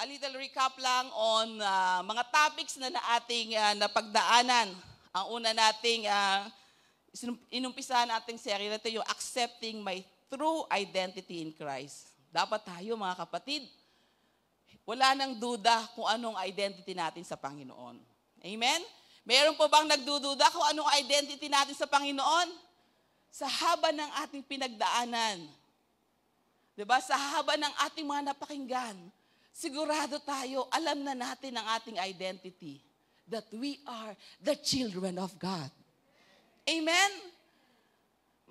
a little recap lang on mga topics na ating napagdaanan. Ang una nating inumpisahan nating serye na ito, yung accepting my true identity in Christ. Dapat tayo, mga kapatid, wala nang duda kung anong identity natin sa Panginoon. Amen? Meron po bang nagdududa kung anong identity natin sa Panginoon? Sa haba ng ating pinagdaanan, diba? Sa haba ng ating mga napakinggan, sigurado tayo, alam na natin ang ating identity, that we are the children of God. Amen?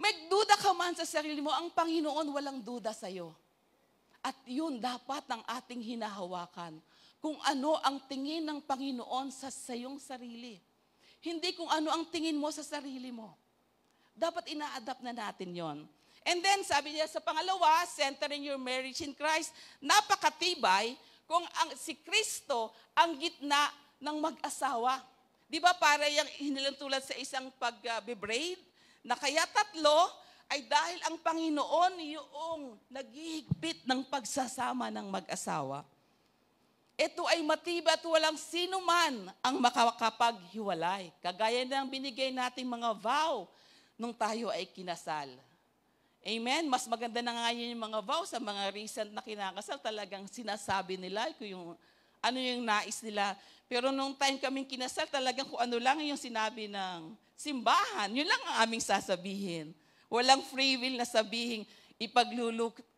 Magduda ka man sa sarili mo, ang Panginoon walang duda sa'yo. At yun dapat ang ating hinahawakan. Kung ano ang tingin ng Panginoon sa sayong sarili. Hindi kung ano ang tingin mo sa sarili mo. Dapat ina-adapt na natin yon. And then, sabi niya sa pangalawa, centering your marriage in Christ, napakatibay kung si Kristo ang gitna ng mag-asawa. Di ba para yung hinilantulad sa isang pag-braid, na kaya tatlo ay dahil ang Panginoon yung naghihigpit ng pagsasama ng mag-asawa. Ito ay matibay at walang sino man ang makakapaghiwalay. Kagaya ng binigay nating mga vow nung tayo ay kinasal. Amen? Mas maganda na nga yun yung mga vow sa mga recent na kinakasal. Talagang sinasabi nila kung yung, ano yung nais nila. Pero nung time kaming kinasal, talagang kung ano lang yung sinabi ng simbahan, yun lang ang aming sasabihin. Walang free will na sabihin,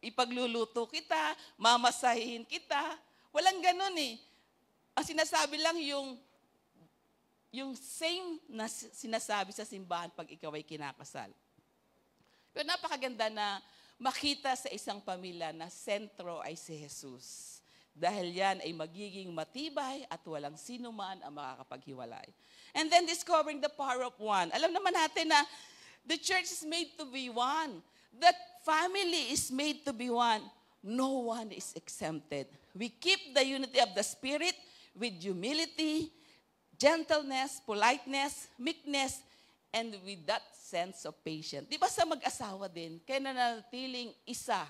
ipagluluto kita, mamasahin kita. Walang ganun eh. Ang sinasabi lang yung same na sinasabi sa simbahan pag ikaw ay kinakasal. Pero napakaganda na makita sa isang pamilya na sentro ay si Jesus. Dahil yan ay magiging matibay at walang sino man ang makakapaghiwalay. And then discovering the power of one. Alam naman natin na the church is made to be one. That family is made to be one. No one is exempted. We keep the unity of the Spirit with humility, gentleness, politeness, meekness, and with that sense of patience. Di ba sa mag-asawa din, kaya nanatiling isa?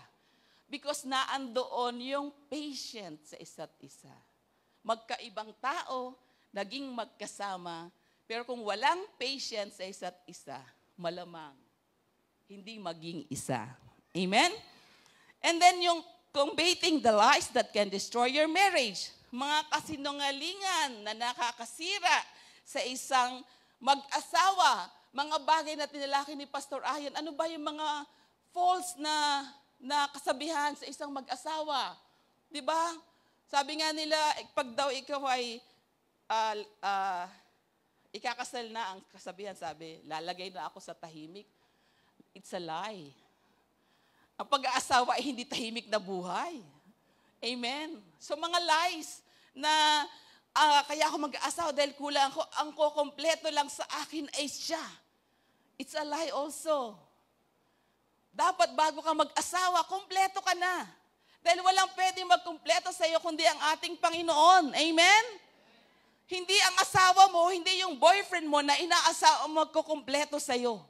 Because naandoon yung patience sa isa't isa. Magkaibang tao, naging magkasama, pero kung walang patience sa isa't isa, malamang hindi maging isa. Amen? And then yung combating the lies that can destroy your marriage. Mga kasinungalingan na nakakasira sa isang mag-asawa. Mga bagay na tinalaki ni Pastor Ayan. Ano ba yung mga false na kasabihan sa isang mag-asawa? Diba? Sabi nga nila, pag daw ikaw ay ikakasal na, ang kasabihan sabi, lalagay na ako sa tahimik. It's a lie. Ang pag-aasawa ay hindi tahimik na buhay. Amen. So mga lies na kaya ako mag-aasawa dahil kulang ako, ang kukompleto lang sa akin ay siya. It's a lie also. Dapat bago ka mag-asawa, kompleto ka na. Dahil walang pwedeng magkumpleto sa iyo kundi ang ating Panginoon. Amen? Hindi ang asawa mo, hindi yung boyfriend mo na inaasawa magkukumpleto sa iyo.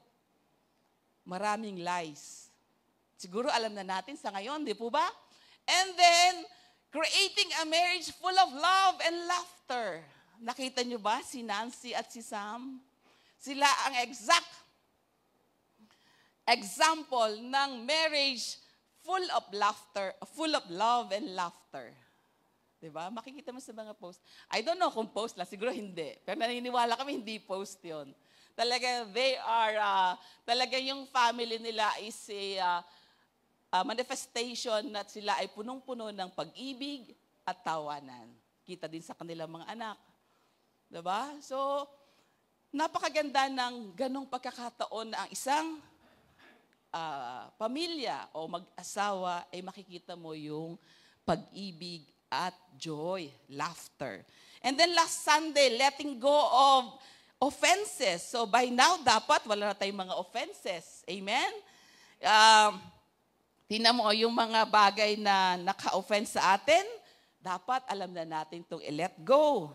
Maraming lies. Siguro alam na natin sa ngayon, di po ba? And then, creating a marriage full of love and laughter. Nakita nyo ba si Nancy at si Sam? Sila ang exact example ng marriage full of laughter, full of love and laughter. Diba? Makikita mo sa mga post. I don't know kung post lang, siguro hindi. Pero naniniwala kami, hindi post yon. Talaga, they are, talaga yung family nila is a manifestation na sila ay punong-puno ng pag-ibig at tawanan. Kita din sa kanilang mga anak. Diba? So, napakaganda ng ganong pagkakataon na ang isang pamilya o mag-asawa ay makikita mo yung pag-ibig at joy, laughter. And then last Sunday, letting go of offenses. So by now, dapat wala na tayong mga offenses. Amen? Tingnan mo yung mga bagay na naka-offense sa atin, dapat alam na natin itong i-let go.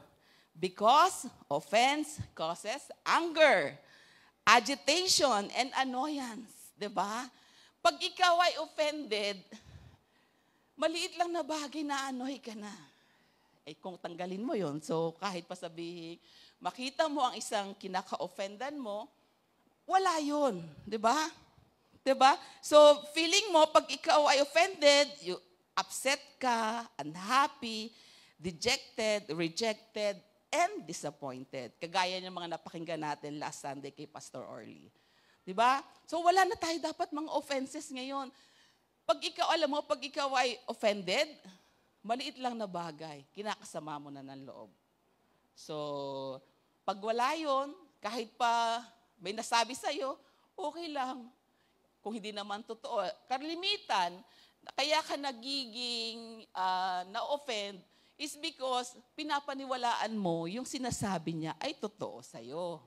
Because offense causes anger, agitation, and annoyance. Diba? Pag ikaw ay offended, maliit lang na bagay na anoy ka na. kung tanggalin mo yon, so kahit pa sabihin, makita mo ang isang kinaka-offendan mo, wala yun. Di ba? Di ba? So, feeling mo, pag ikaw ay offended, you upset ka, unhappy, dejected, rejected, and disappointed. Kagaya ng mga napakinggan natin last Sunday kay Pastor Orly. Di ba? So, wala na tayo dapat mga offenses ngayon. Pag ikaw, alam mo, pag ikaw ay offended, maliit lang na bagay, kinakasama mo na ng loob. So, pag wala yun, kahit pa may nasabi sa'yo, okay lang. Kung hindi naman totoo. Karlimitan, kaya ka nagiging na-offend is because pinapaniwalaan mo yung sinasabi niya ay totoo sa'yo.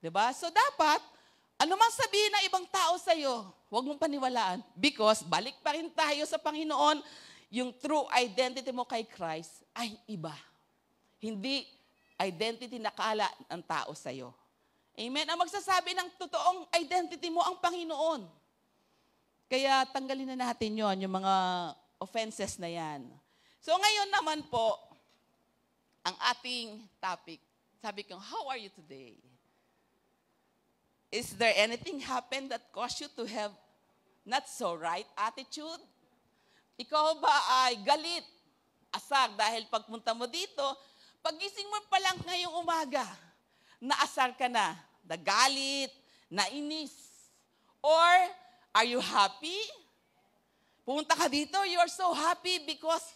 Diba? So, dapat, ano man sabihin ng ibang tao sa'yo, huwag mong paniwalaan. Because, balik pa rin tayo sa Panginoon, yung true identity mo kay Christ ay iba. Hindi identity na kala ng tao sa'yo. Amen? Ang magsasabi ng totoong identity mo ang Panginoon. Kaya tanggalin na natin yon, yung mga offenses na yan. So ngayon naman po, ang ating topic, sabi ko, how are you today? Is there anything happened that caused you to have not so right attitude? Ikaw ba ay galit, asar, dahil pagpunta mo dito, pagising mo pa lang ngayong umaga, naasar ka na, nagalit, nainis. Or, are you happy? Pumunta ka dito, you are so happy because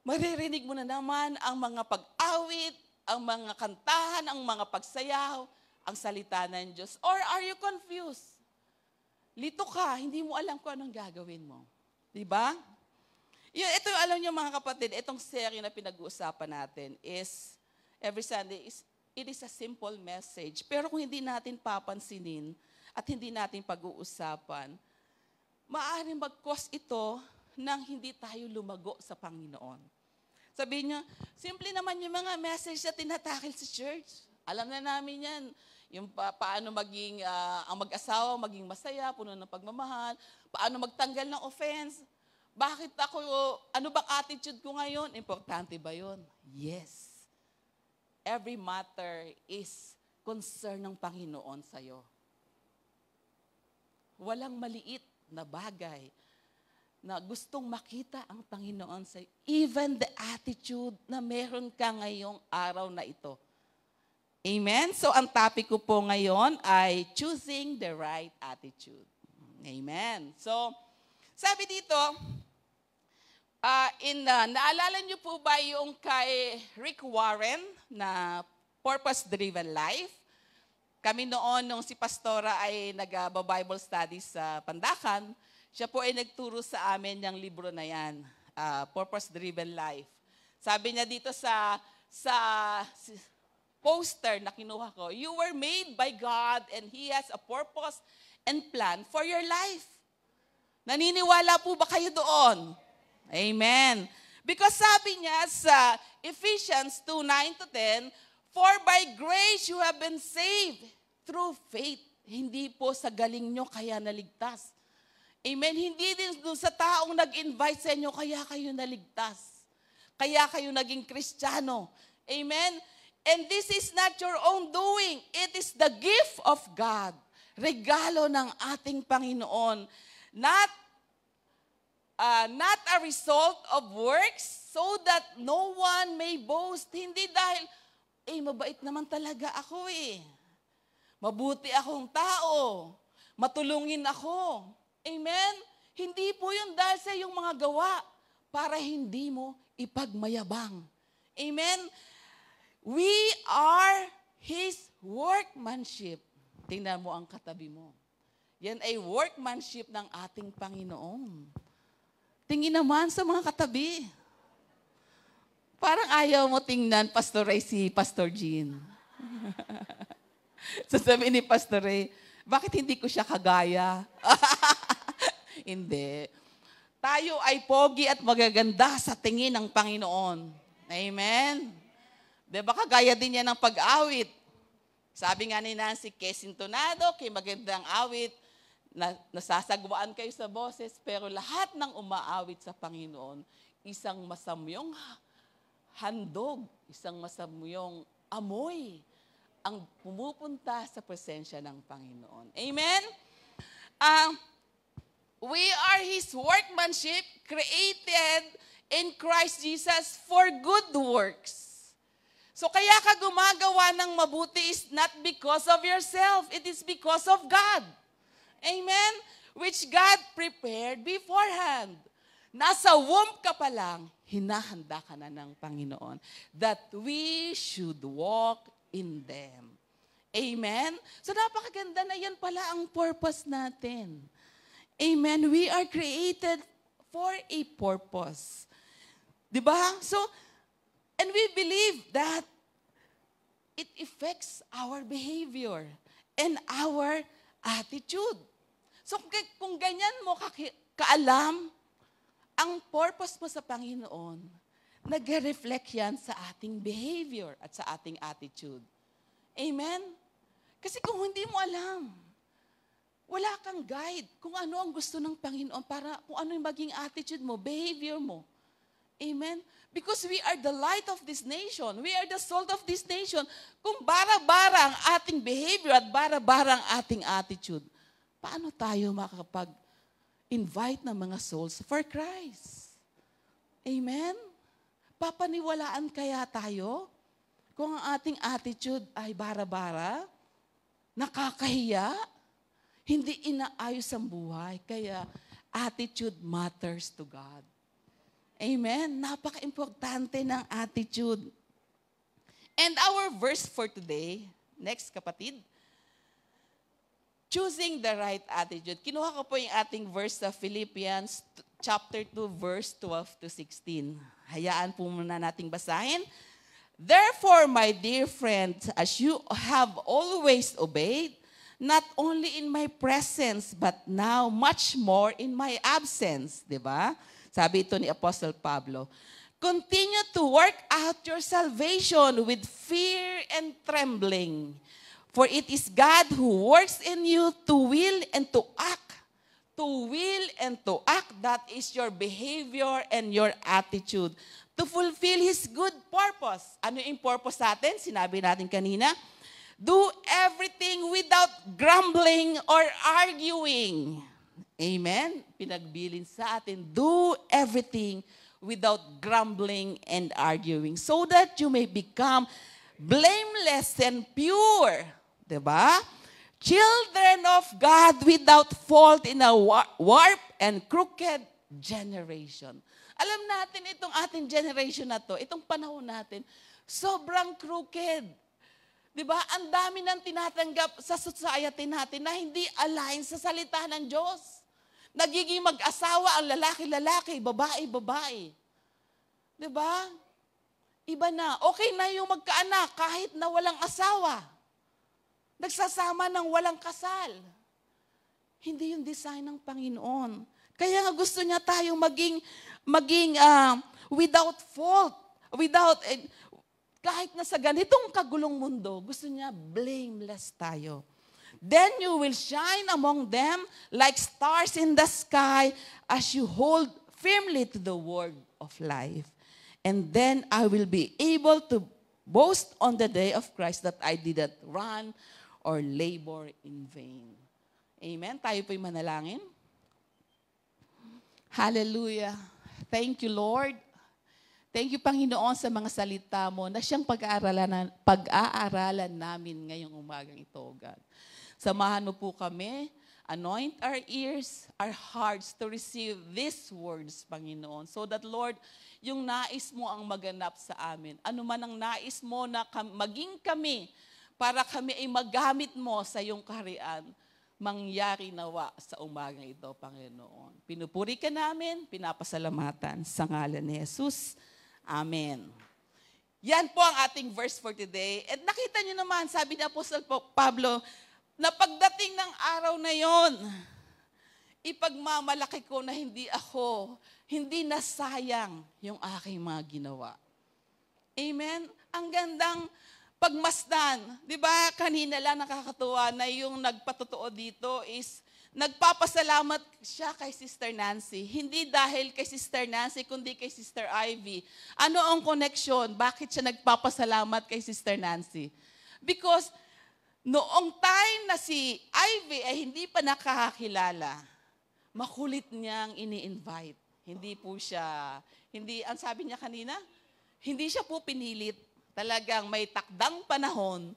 maririnig mo na naman ang mga pag-awit, ang mga kantahan, ang mga pagsayaw, ang salita ng Diyos. Or are you confused? Lito ka, hindi mo alam kung anong gagawin mo. Diba? Ito yung alam niyo mga kapatid, itong serye na pinag-uusapan natin is, every Sunday, it is a simple message. Pero kung hindi natin papansinin at hindi natin pag-uusapan, maaaring mag-cause ito nang hindi tayo lumago sa Panginoon. Sabihin niyo, simple naman yung mga message na tinatakil sa church. Alam na namin yan. Yung paano maging, ang mag-asawa, maging masaya, puno ng pagmamahal, paano magtanggal ng offense. Bakit ako, ano bang attitude ko ngayon? Importante ba yun? Yes. Every matter is concern ng Panginoon sa'yo. Walang maliit na bagay na gustong makita ang Panginoon sa'yo. Even the attitude na meron ka ngayong araw na ito. Amen? So, ang topic ko po ngayon ay choosing the right attitude. Amen. So, sabi dito, naalala niyo po ba yung kay Rick Warren na Purpose-Driven Life? Kami noon, nung si Pastora ay nag-Bible studies sa Pandakan, siya po ay nagturo sa amin ng libro na yan, Purpose-Driven Life. Sabi niya dito sa poster na kinuha ko, you were made by God and He has a purpose and plan for your life. Naniniwala po ba kayo doon? Amen. Because sabi niya sa Ephesians 2:9-10, for by grace you have been saved through faith. Hindi po sa galing nyo kaya naligtas. Amen. Hindi din doon sa taong nag-invite sa inyo kaya kayo naligtas. Kaya kayo naging Kristiyano. Amen. And this is not your own doing. It is the gift of God. Regalo ng ating Panginoon. Not a result of works so that no one may boast. Hindi dahil, mabait naman talaga ako eh. Mabuti akong tao. Matulungin ako. Amen? Hindi po yun dahil sa iyong mga gawa para hindi mo ipagmayabang. Amen? We are His workmanship. Tingnan mo ang katabi mo. Yan ay workmanship ng ating Panginoon. Tingin naman sa mga katabi. Parang ayaw mo tingnan, Pastor Ray, si Pastor Jean. Sasabihin ni Pastor Ray, bakit hindi ko siya kagaya? Hindi. Tayo ay pogi at magaganda sa tingin ng Panginoon. Amen? Diba kagaya din yan ng pag-awit. Sabi nga ni Nancy, kay sintonado, kay magandang awit, nasasagwaan kayo sa boses, pero lahat ng umaawit sa Panginoon, isang masamyong handog, isang masamuyong amoy ang pumupunta sa presensya ng Panginoon. Amen? We are His workmanship, created in Christ Jesus for good works. So kaya ka gumagawa ng mabuti is not because of yourself, it is because of God. Amen? Which God prepared beforehand. Nasa womb ka pa lang, hinahanda ka na ng Panginoon that we should walk in them. Amen? So napakaganda na yan pala ang purpose natin. Amen? We are created for a purpose. Diba? So, and we believe that it affects our behavior and our attitude. So kung ganyan mo kaalam, ang purpose mo sa Panginoon, nag-reflect yan sa ating behavior at sa ating attitude. Amen? Kasi kung hindi mo alam, wala kang guide kung ano ang gusto ng Panginoon para kung ano yung maging attitude mo, behavior mo. Amen? Because we are the light of this nation. We are the salt of this nation. Kung bara-bara ang ating behavior at bara-bara ang ating attitude, paano tayo makakapag-invite ng mga souls for Christ? Amen? Papaniwalaan kaya tayo kung ang ating attitude ay bara-bara, nakakahiya, hindi inaayos ang buhay, kaya attitude matters to God. Amen? Napaka-importante ng attitude. And our verse for today, next kapatid, choosing the right attitude. Kinuha ko po yung ating verse sa Philippians chapter 2, verse 12 to 16. Hayaan po muna nating basahin. Therefore, my dear friends, as you have always obeyed, not only in my presence, but now much more in my absence. Diba? Sabi ito ni Apostle Pablo, continue to work out your salvation with fear and trembling. For it is God who works in you to will and to act. To will and to act, that is your behavior and your attitude. To fulfill His good purpose. Ano yung purpose natin? Sinabi natin kanina. Do everything without grumbling or arguing. Amen? Pinagbilin sa atin, do everything without grumbling and arguing so that you may become blameless and pure. Diba? Children of God without fault in a warped and crooked generation. Alam natin itong ating generation na to, itong panahon natin, sobrang crooked. Diba? Ang dami nang tinatanggap sa society natin na hindi align sa salita ng Diyos. Nagiging mag-asawa ang lalaki-lalaki, babae-babae. Diba? Iba na. Okay na yung magkaanak kahit na walang asawa. Nagsasama ng walang kasal. Hindi yung design ng Panginoon. Kaya nga gusto niya tayong maging without fault, kahit na sa ganitong kagulong mundo, gusto niya blameless tayo. Then you will shine among them like stars in the sky as you hold firmly to the word of life. And then I will be able to boast on the day of Christ that I didn't run or labor in vain. Amen? Tayo po'y manalangin. Hallelujah. Thank you, Lord. Thank you, Panginoon, sa mga salita mo na siyang pag-aaralan namin ngayong umagang ito, God. Samahan mo po kami, anoint our ears, our hearts to receive these words, Panginoon. So that, Lord, yung nais mo ang maganap sa amin. Ano man ang nais mo na maging kami para kami ay magamit mo sa iyong kaharian, mangyari nawa sa umagang ito, Panginoon. Pinupuri ka namin, pinapasalamatan sa ngalan ni Jesus. Amen. Yan po ang ating verse for today. At nakita niyo naman, sabi ni Apostle Pablo, na pagdating ng araw na yon, ipagmamalaki ko na hindi nasayang yung aking mga ginawa. Amen? Ang gandang pagmasdan. Di ba, kanina lang nakakatuwa na yung nagpatotoo dito is nagpapasalamat siya kay Sister Nancy. Hindi dahil kay Sister Nancy, kundi kay Sister Ivy. Ano ang connection? Bakit siya nagpapasalamat kay Sister Nancy? Because noong time na si Ivy ay hindi pa nakakakilala, makulit niyang ini-invite. Hindi po siya, ang sabi niya kanina, hindi siya po pinilit. Talagang may takdang panahon,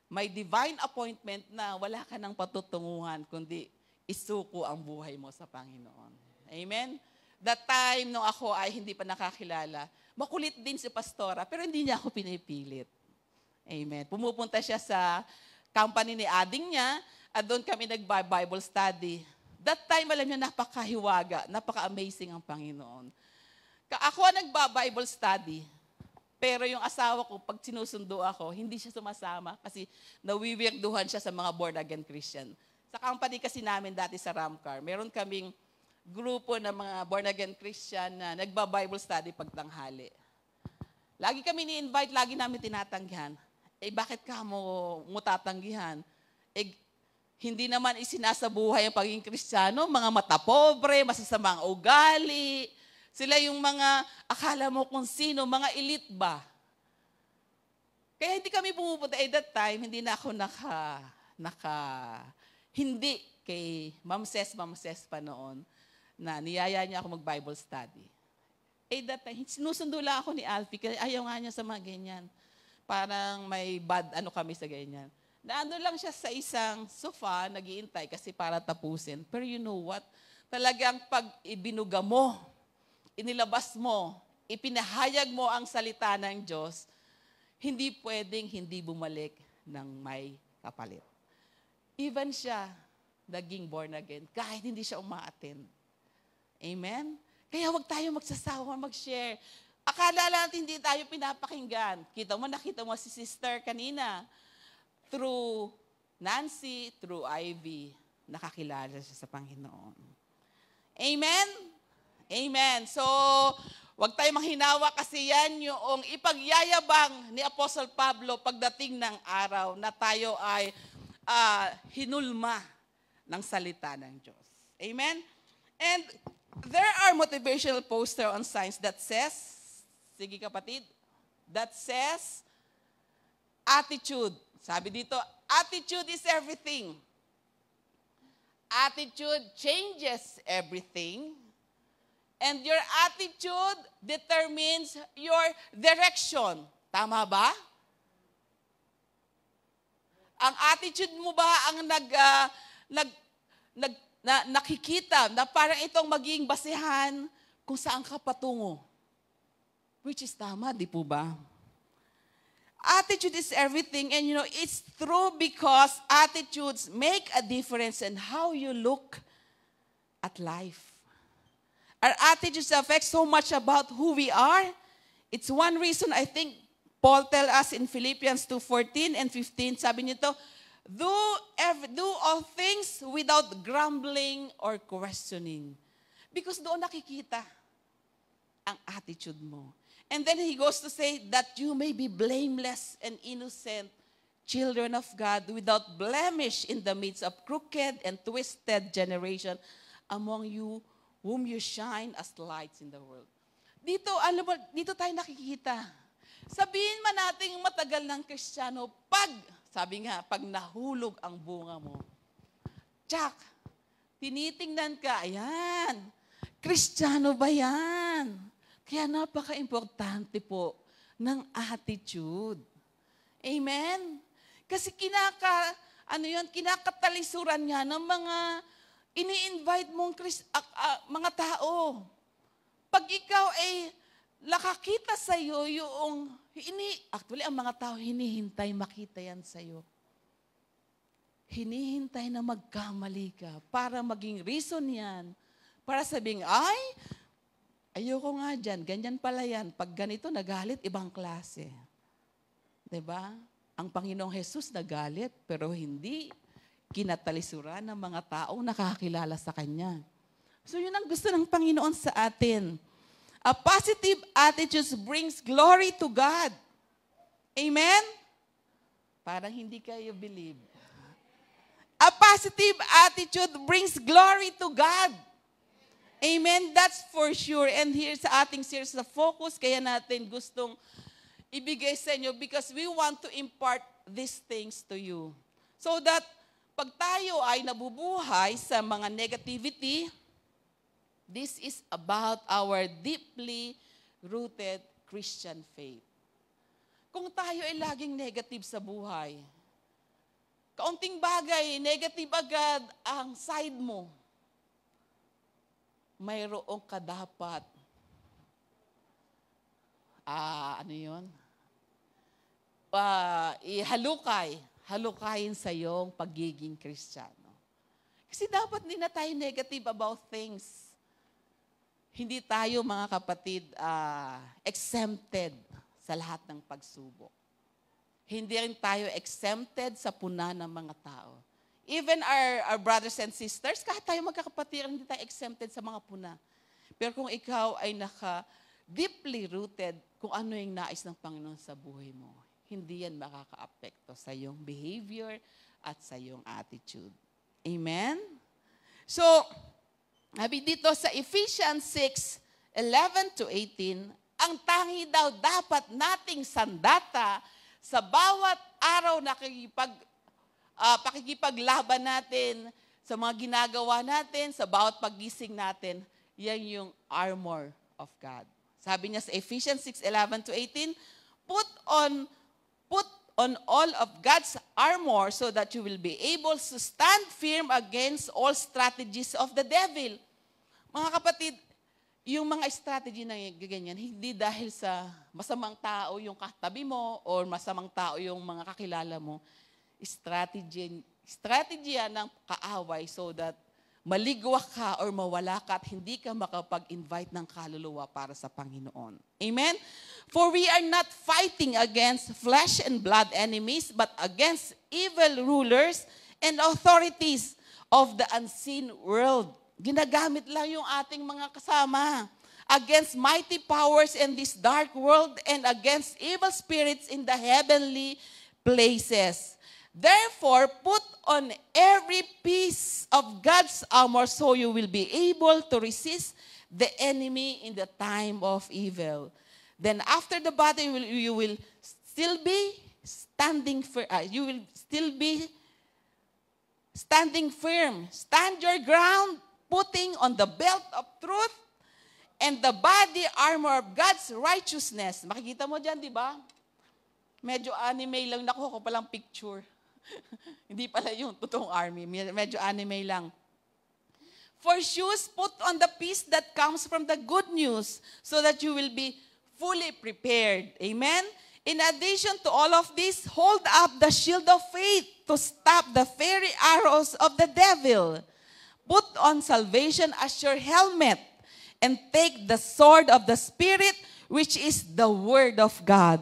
may divine appointment na wala ka ng patutunguhan, kundi isuko ang buhay mo sa Panginoon. Amen? That time, nung ako ay hindi pa nakakilala, makulit din si Pastora, pero hindi niya ako pinipilit. Amen. Pumupunta siya sa company ni ading niya, at doon kami nag-Bible study. That time, alam niyo, napakahiwaga, napaka-amazing ang Panginoon. Ako ang nagba-Bible study, pero yung asawa ko, pag sinusundo ako, hindi siya sumasama kasi nawiwirduhan siya sa mga born-again Christian. Sa company kasi namin dati sa Ramcar, meron kaming grupo ng mga born-again Christian na nagba-Bible study pagtanghali. Lagi kami ni-invite, lagi namin tinatanggihan. Bakit ka mo tatanggihan? Hindi naman isinasabuhay ang pagiging Kristiyano, mga matapobre, masasamang ugali. Sila yung mga, akala mo kung sino, mga elite ba? Kaya hindi kami pumupunta. That time, hindi na ako hindi kay Ma'am Ses pa noon, na niyaya niya ako mag-Bible study. That time, sinusundo lang ako ni Alfie, kasi ayaw nga niya sa mga ganyan. Parang may bad kami sa ganyan. Naano lang siya sa isang sofa, nag-iintay kasi para tapusin. Pero you know what? Talagang pag ibinuga mo, inilabas mo, ipinahayag mo ang salita ng Diyos, hindi pwedeng hindi bumalik ng may kapalit. Even siya, naging born again, kahit hindi siya uma-attend. Amen? Kaya huwag tayo magsasawa, mag-share. Akala lang hindi tayo pinapakinggan. Nakita mo si sister kanina. Through Nancy, through Ivy, nakakilala siya sa Panginoon. Amen? Amen. So, huwag tayo manghinawa kasi yan yung ipagyayabang ni Apostle Pablo pagdating ng araw na tayo ay hinulma ng salita ng Diyos. Amen? And there are motivational poster on signs that says, sige kapatid, that says, attitude. Sabi dito, attitude is everything. Attitude changes everything. And your attitude determines your direction. Tama ba? Ang attitude mo ba ang nakikita na parang itong maging basehan kung saan ka patungo? Which is tama, di po ba? Attitude is everything, and it's true because attitudes make a difference in how you look at life. Our attitudes affect so much about who we are. It's one reason I think Paul tells us in Philippians 2:14 and 15, sabi nito, do all things without grumbling or questioning. Because doon nakikita ang attitude mo. And then he goes to say that you may be blameless and innocent children of God without blemish in the midst of crooked and twisted generation among you whom you shine as lights in the world. Dito tayo nakikita. Sabihin man natin matagal ng Kristiyano, pag nahulog ang bunga mo, tinitingnan ka, ayan, Kristiyano ba yan? Kaya napaka-importante po ng attitude. Amen? Kasi kinakatalisuran niya ng mga ini-invite mong mga tao. Pag ikaw ay nakakita sa iyo yung actually ang mga tao hinihintay makita yan sa iyo. Hinihintay na magkamali ka para maging reason yan. Para sabing, ayoko nga dyan, ganyan pala yan. Pag ganito nagalit, ibang klase. 'Di ba? Ang Panginoong Jesus nagalit, pero hindi kinatalisuran ng mga taong nakakilala sa Kanya. So yun ang gusto ng Panginoon sa atin. A positive attitude brings glory to God. Amen? Parang hindi kayo believe. A positive attitude brings glory to God. Amen? That's for sure. And here sa ating series na focus, kaya natin gustong ibigay sa inyo because we want to impart these things to you. So that pag tayo ay nabubuhay sa mga negativity, this is about our deeply rooted Christian faith. Kung tayo ay laging negative sa buhay, kaunting bagay, negative agad ang side mo, mayroong ka dapat, halukayin sa iyong pagiging Kristiyano. Kasi dapat hindi na tayo negative about things. Hindi tayo, mga kapatid, exempted sa lahat ng pagsubok. Hindi rin tayo exempted sa puna ng mga tao. Even our brothers and sisters, kahit tayo magkakapatid, hindi tayo exempted sa mga puna. Pero kung ikaw ay deeply rooted kung ano yung nais ng Panginoon sa buhay mo, hindi yan makaka-apekto sa iyong behavior at sa iyong attitude. Amen? So, sabi dito sa Ephesians 6:11-18, ang tangi daw dapat nating sandata sa bawat araw na pakikipaglaban natin, sa mga ginagawa natin, sa bawat paggising natin, yan yung armor of God. Sabi niya sa Ephesians 6:11-18, put on all of God's armor so that you will be able to stand firm against all strategies of the devil. Mga kapatid, yung mga strategy na ganyan, hindi dahil sa masamang tao yung katabi mo or masamang tao yung mga kakilala mo. Strategy yan ng kaaway so that maligwak ka or mawala ka at hindi ka makapag-invite ng kaluluwa para sa Panginoon. Amen? For we are not fighting against flesh and blood enemies, but against evil rulers and authorities of the unseen world. Ginagamit lang yung ating mga kasama. Against mighty powers in this dark world and against evil spirits in the heavenly places. Therefore, put on every piece of God's armor so you will be able to resist the enemy in the time of evil. Then after the battle, you will still be standing firm. You will still be standing firm. Stand your ground, putting on the belt of truth and the body armor of God's righteousness. Makikita mo dyan, di ba? Medyo anime lang. Nakuha ko palang picture. Hindi pala yung totoong army. Medyo anime lang. For shoes, put on the peace that comes from the good news so that you will be fully prepared. Amen? In addition to all of this, hold up the shield of faith to stop the fiery arrows of the devil. Put on salvation as your helmet and take the sword of the Spirit, which is the Word of God.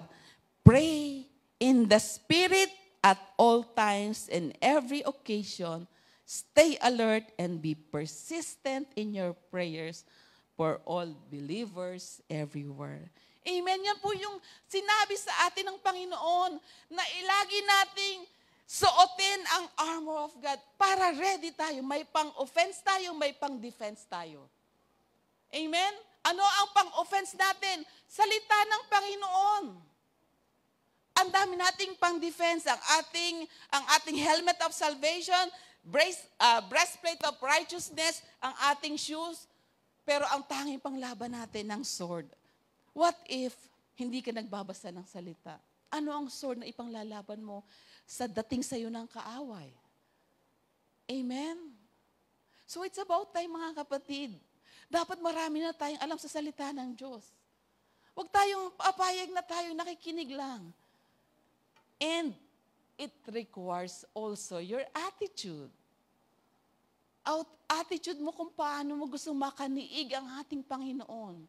Pray in the Spirit at all times and every occasion. Stay alert and be persistent in your prayers for all believers everywhere. Amen. Yan po yung sinabi sa atin ng Panginoon na ilagi nating suotin ang armor of God para ready tayo. May pang-offense tayo, may pang-defense tayo. Amen? Ano ang pang-offense natin? Salita ng Panginoon. Ang dami nating pang-defense, ang ating helmet of salvation, breastplate of righteousness, ang ating shoes, pero ang tanging panglaban natin ng sword. What if hindi ka nagbabasa ng salita? Ano ang sword na ipanglalaban mo sa dating sa'yo ng kaaway? Amen? So it's about time, mga kapatid. Dapat marami na tayong alam sa salita ng Diyos. Huwag tayong papayag na tayo nakikinig lang. And it requires also your attitude. Attitude mo kung paano mo gusto makaniig ang ating Panginoon.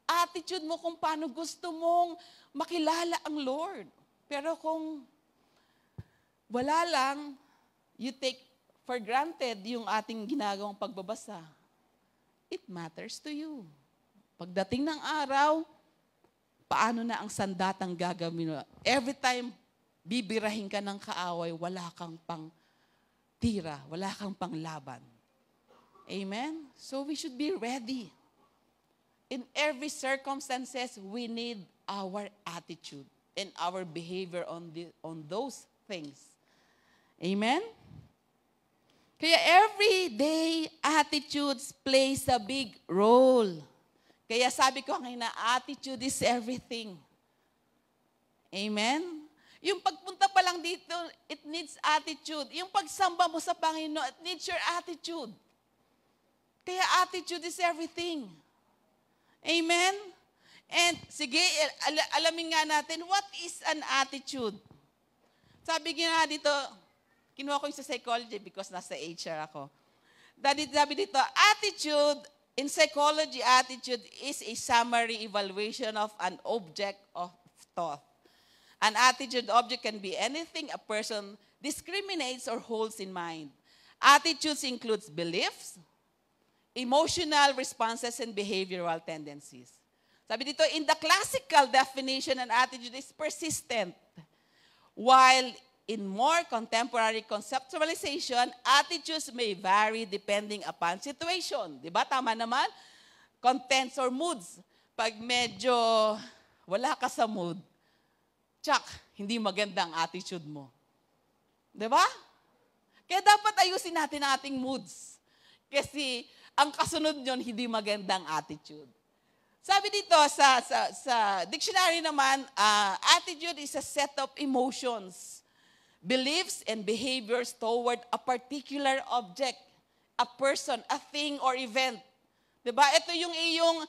Attitude mo kung paano gusto mong makilala ang Lord. Pero kung wala lang, you take for granted yung ating ginagawang pagbabasa, it matters to you. Pagdating ng araw, paano na ang sandatang gagawin mo? Every time bibirahin ka ng kaaway, wala kang pang tira, wala kang panglaban. Amen? So we should be ready. In every circumstances, we need our attitude and our behavior on those things. Amen? Kaya everyday attitudes plays a big role. Kaya sabi ko kanina, attitude is everything. Amen? Yung pagpunta pa lang dito, it needs attitude. Yung pagsamba mo sa Panginoon, it needs your attitude. Kaya attitude is everything. Amen? And sige, alamin nga natin, what is an attitude? Sabi nga dito, kinuha ko yung sa psychology because nasa HR ako. Sabi dito, attitude, in psychology, attitude is a summary evaluation of an object of thought. An attitude object can be anything a person discriminates or holds in mind. Attitudes includes beliefs, emotional responses, and behavioral tendencies. Sabi dito, in the classical definition, an attitude is persistent, while in more contemporary conceptualization, attitudes may vary depending upon situation. Di ba? Tama naman? Contents or moods. Pag medyo wala ka sa mood, tsak, hindi maganda ang attitude mo. Di ba? Kaya dapat ayusin natin ang ating moods. Kasi ang kasunod nyon, hindi magandang attitude. Sabi dito sa dictionary naman, attitude is a set of emotions, beliefs, and behaviors toward a particular object, a person, a thing, or event. Diba? Ito yung iyong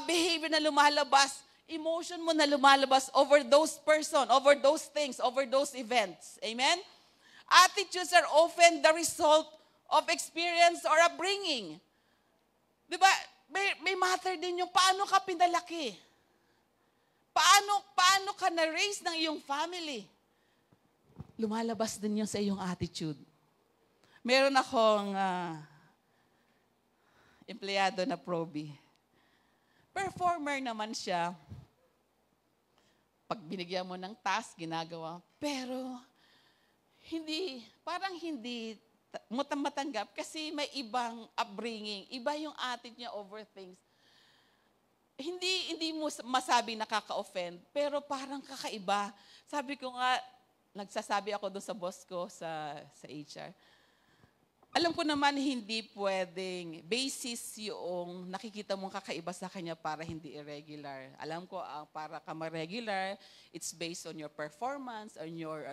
behavior na lumalabas, emotion mo na lumalabas over those person, over those things, over those events. Amen? Attitudes are often the result of experience or upbringing. Diba? May matter din yung paano ka pinalaki. Paano ka na-raise ng iyong family. Lumalabas din yun sa iyong attitude. Meron akong empleyado na proby. Performer naman siya. Pag binigyan mo ng task, ginagawa. Pero, parang hindi matanggap kasi may ibang upbringing. Iba yung attitude niya over things. Hindi mo masabing nakaka-offend, pero parang kakaiba. Sabi ko nga, nagsasabi ako doon sa boss ko sa HR. Alam ko naman hindi pwedeng basis yung nakikita mong kakaiba sa kanya para hindi irregular. Alam ko para ka ma-regular, it's based on your performance, on your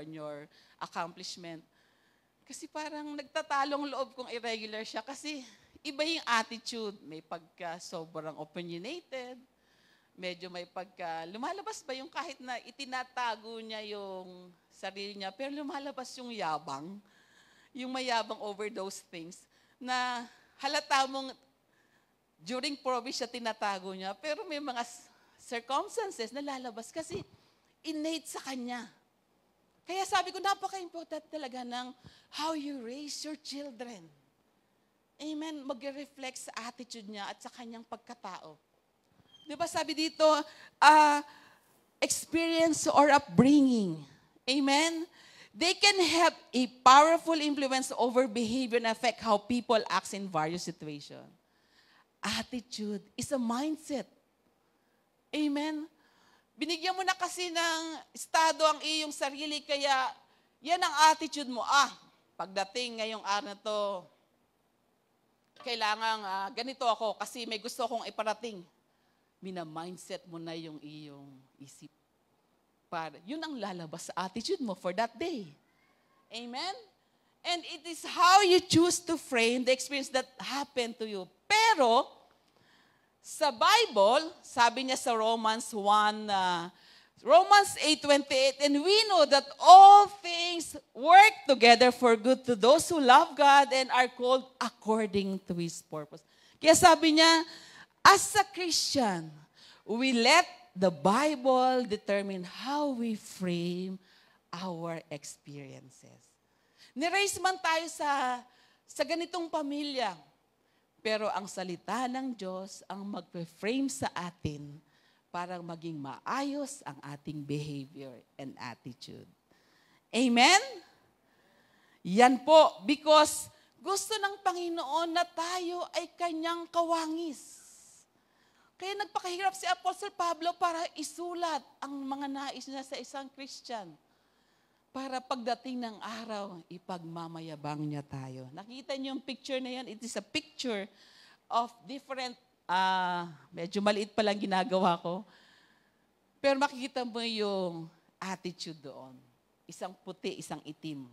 accomplishment. Kasi parang nagtatalong loob kung irregular siya kasi iba yung attitude. May pagka sobrang opinionated, medyo may pagka, lumalabas ba yung kahit na itinatago niya yung sarili niya, pero lumalabas yung yabang, yung mayabang over those things, na halata mong during province siya tinatago niya, pero may mga circumstances na lalabas kasi innate sa kanya. Kaya sabi ko, napaka-important talaga ng how you raise your children. Amen? Mag-reflect sa attitude niya at sa kanyang pagkatao. Di ba sabi dito, experience or upbringing. Amen? They can have a powerful influence over behavior and affect how people act in various situations. Attitude is a mindset. Amen? Binigyan mo na kasi ng estado ang iyong sarili, kaya yan ang attitude mo. Pagdating ngayong araw na to, kailangan ganito ako kasi may gusto akong iparating. Mina-mindset mo na yung iyong isip. Yun ang lalabas sa attitude mo for that day. Amen? And it is how you choose to frame the experience that happened to you. Pero, sa Bible, sabi niya sa Romans 8:28, and we know that all things work together for good to those who love God and are called according to His purpose. Kaya sabi niya, as a Christian, we let the Bible determine how we frame our experiences. Niraise man tayo sa ganitong pamilya, pero ang salita ng Diyos ang mag-frame sa atin para maging maayos ang ating behavior and attitude. Amen? Yan po, because gusto ng Panginoon na tayo ay kanyang kawangis. Kaya nagpakahirap si Apostle Pablo para isulat ang mga nais niya sa isang Christian. Para pagdating ng araw, ipagmamayabang niya tayo. Nakita niyo yung picture na yan? It is a picture of different, medyo maliit pa lang ginagawa ko. Pero makikita mo yung attitude doon. Isang puti, isang itim.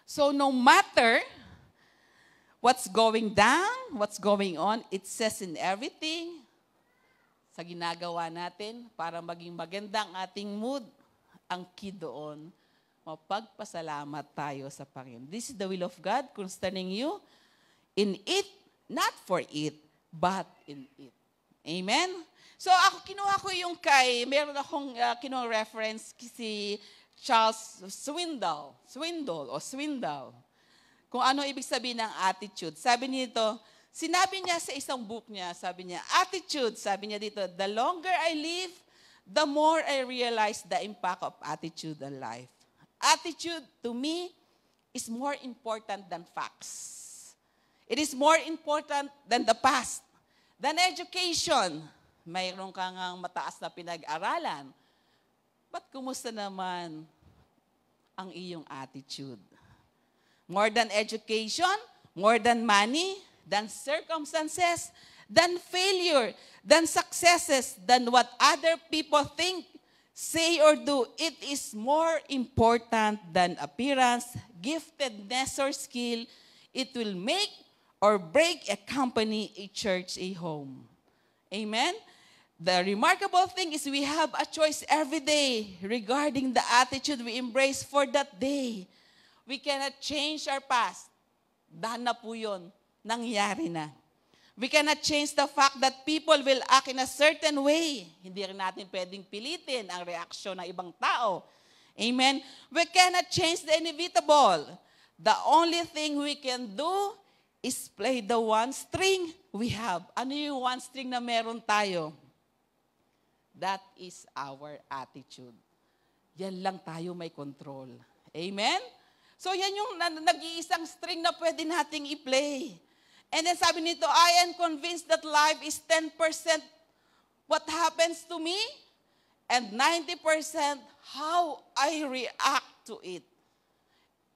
So no matter what's going down, what's going on, it says in everything sa ginagawa natin para maging maganda ang ating mood, ang key doon, mapagpasalamat tayo sa Panginoon. This is the will of God concerning you. In it, not for it, but in it. Amen? So ako, kinuha ko yung meron akong kinuha reference si Charles Swindoll. Kung ano ibig sabihin ng attitude. Sabi nito, sinabi niya sa isang book niya, sabi niya, attitude, sabi niya dito, the longer I live, the more I realize the impact of attitude on life. Attitude, to me, is more important than facts. It is more important than the past, than education. Mayroon kang mataas na pinag-aralan. But kumusta naman ang iyong attitude? More than education, more than money, than circumstances, than failure, than successes, than what other people think, say, or do. It is more important than appearance, giftedness, or skill. It will make or break a company, a church, a home. Amen? The remarkable thing is we have a choice every day regarding the attitude we embrace for that day. We cannot change our past. Dahil na po yun. Nangyari na. We cannot change the fact that people will act in a certain way. Hindi rin natin pwedeng pilitin ang reaksyon ng ibang tao. Amen? We cannot change the inevitable. The only thing we can do is play the one string we have. Ano yung one string na meron tayo? That is our attitude. Yan lang tayo may control. Amen? So yan yung nag-iisang string na pwede nating i-play. And then sabi nito, I am convinced that life is 10% what happens to me and 90% how I react to it.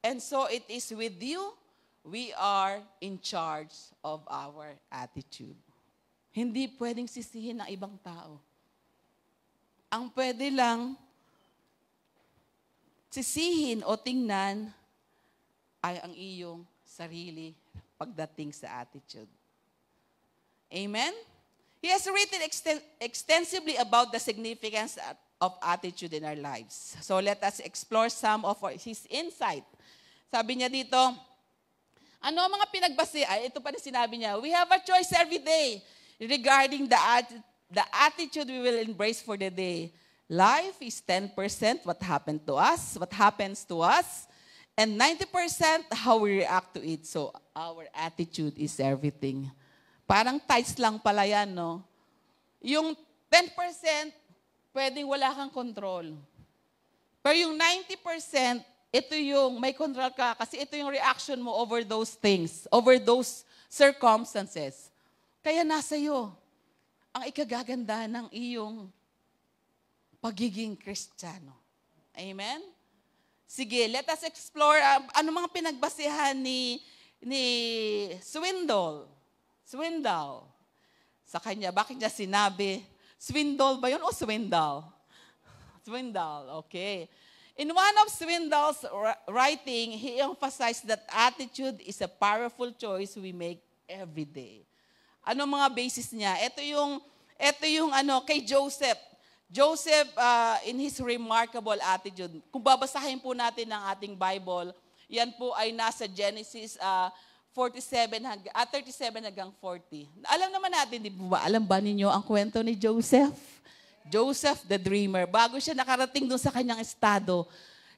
And so it is with you, we are in charge of our attitude. Hindi pwedeng sisihin ng ibang tao. Ang pwede lang sisihin o tingnan ay ang iyong sarili pagdating sa attitude. Amen? He has written extensively about the significance of attitude in our lives. So let us explore some of his insight. Sabi niya dito, ano ang mga ito pa rin sinabi niya, we have a choice every day regarding the attitude we will embrace for the day. Life is 10% what happened to us, what happens to us, and 90% how we react to it. So, our attitude is everything. Parang tights lang pala yan, no? Yung 10%, pwedeng wala kang control. Pero yung 90%, ito yung may control ka kasi ito yung reaction mo over those things, over those circumstances. Kaya nasa iyo ang ikagaganda ng iyong pagiging Kristiyano. Amen? Sige, let us explore ano mga pinagbasehan ni Swindoll. Sa kanya, bakit niya sinabi, Swindoll ba yun o Swindoll? Swindoll, okay. In one of Swindoll's writing, he emphasized that attitude is a powerful choice we make every day. Ano mga basis niya? Ito yung kay Joseph. Joseph, in his remarkable attitude, kung babasahin po natin ang ating Bible, yan po ay nasa Genesis 37 hanggang 40. Alam naman natin, di ba? Alam ba ninyo ang kwento ni Joseph? Joseph the dreamer. Bago siya nakarating doon sa kanyang estado,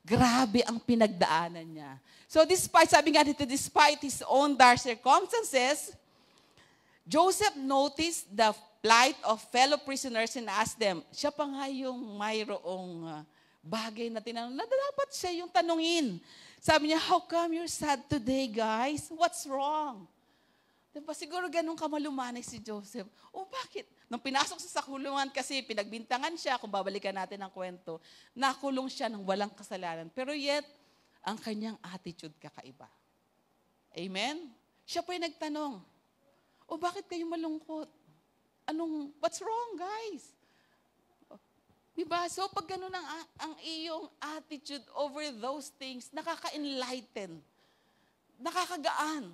grabe ang pinagdaanan niya. So sabi nga dito, despite his own dark circumstances, Joseph noticed the plight of fellow prisoners and asked them, siya pa nga yung mayroong bagay na tinanong na dapat siya yung tanungin. Sabi niya, how come you're sad today, guys? What's wrong? Diba, siguro ganun kamalumanay si Joseph. O bakit? Nung pinasok sa kulungan kasi pinagbintangan siya, kung babalikan natin ang kwento, nakulong siya ng walang kasalanan. Pero yet, ang kanyang attitude kakaiba. Amen? Siya po yung nagtanong, o bakit kayo malungkot? What's wrong, guys? Diba? So, pag ganun ang iyong attitude over those things, nakaka-enlighten, nakakagaan.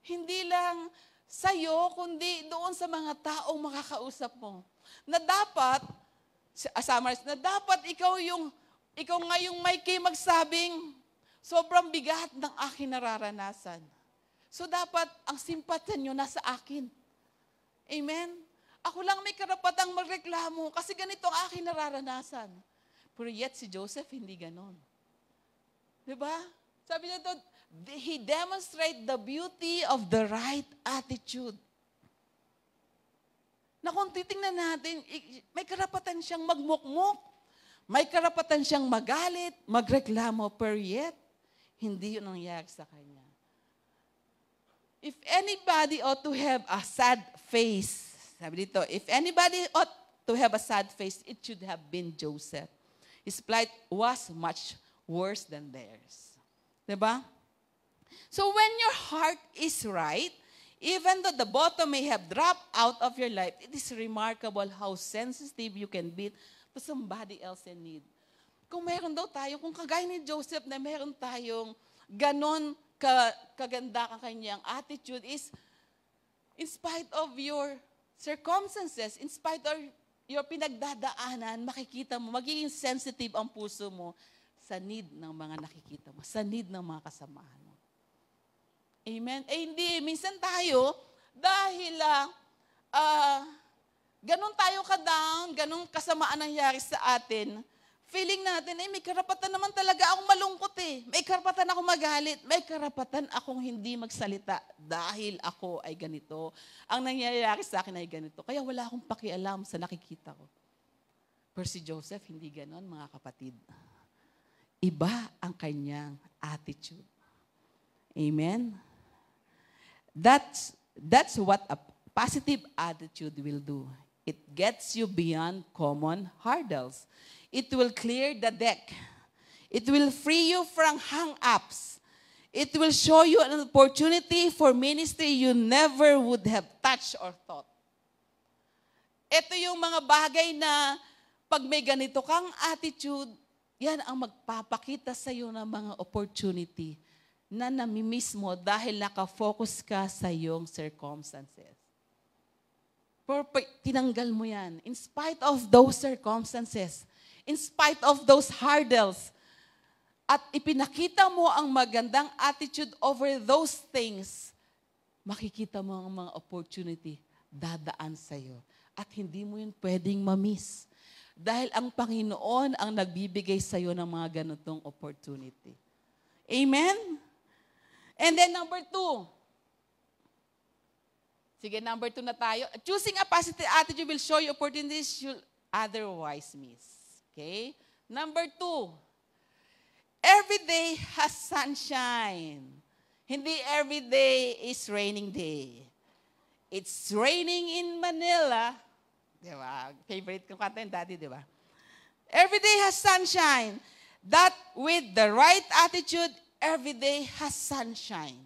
Hindi lang sa'yo, kundi doon sa mga taong makakausap mo. Na dapat, na dapat ikaw ngayong may magsabing, sobrang bigat ng aking nararanasan. So, dapat ang simpatya nyo nasa akin. Amen? Ako lang may karapatang magreklamo kasi ganito ang aking nararanasan. Pero yet si Joseph hindi ganon. Diba? Sabi niya doon, he demonstrated the beauty of the right attitude. Na kung titingnan natin, may karapatan siyang magmukmok, may karapatan siyang magalit, magreklamo, pero yet, hindi yun nangyari sa kanya. If anybody ought to have a sad face, sabi dito, if anybody ought to have a sad face, it should have been Joseph. His plight was much worse than theirs. Diba? So when your heart is right, even though the bottom may have dropped out of your life, it is remarkable how sensitive you can be to somebody else in need. Kung meron daw tayo, kung kagaya ni Joseph na meron tayong ganon kaganda ka kanyang attitude is, in spite of your circumstances, in spite of your pinagdadaanan, makikita mo, magiging sensitive ang puso mo sa need ng mga nakikita mo, sa need ng mga kasamahan mo. Amen? Hindi, minsan tayo, dahil ganun tayo ka-down, ganun kasamaan nangyari sa atin, feeling natin, may karapatan naman talaga akong malungkot eh. May karapatan akong magalit. May karapatan akong hindi magsalita dahil ako ay ganito. Ang nangyayari sa akin ay ganito. Kaya wala akong pakialam sa nakikita ko. Pero si Joseph, hindi ganon, mga kapatid. Iba ang kanyang attitude. Amen? That's what a positive attitude will do. It gets you beyond common hurdles. It will clear the deck. It will free you from hang-ups. It will show you an opportunity for ministry you never would have touched or thought. Ito yung mga bagay na pag may ganito kang attitude, yan ang magpapakita sa iyo ng mga opportunity na namimiss mo dahil nakafocus ka sa iyong circumstances. Pero tinanggal mo yan. In spite of those circumstances, in spite of those hurdles, at ipinakita mo ang magandang attitude over those things, makikita mo ang mga opportunity dadaan sa'yo. At hindi mo yun pwedeng mamiss. Dahil ang Panginoon ang nagbibigay sa'yo ng mga ganitong opportunity. Amen? And then number 2. Sige, number 2 na tayo. Choosing a positive attitude will show you opportunities you'll otherwise miss. Okay? Number 2, every day has sunshine. Hindi every day is raining day. It's raining in Manila. Diba? Favorite kong kanta yung daddy, diba? Every day has sunshine. That with the right attitude, every day has sunshine.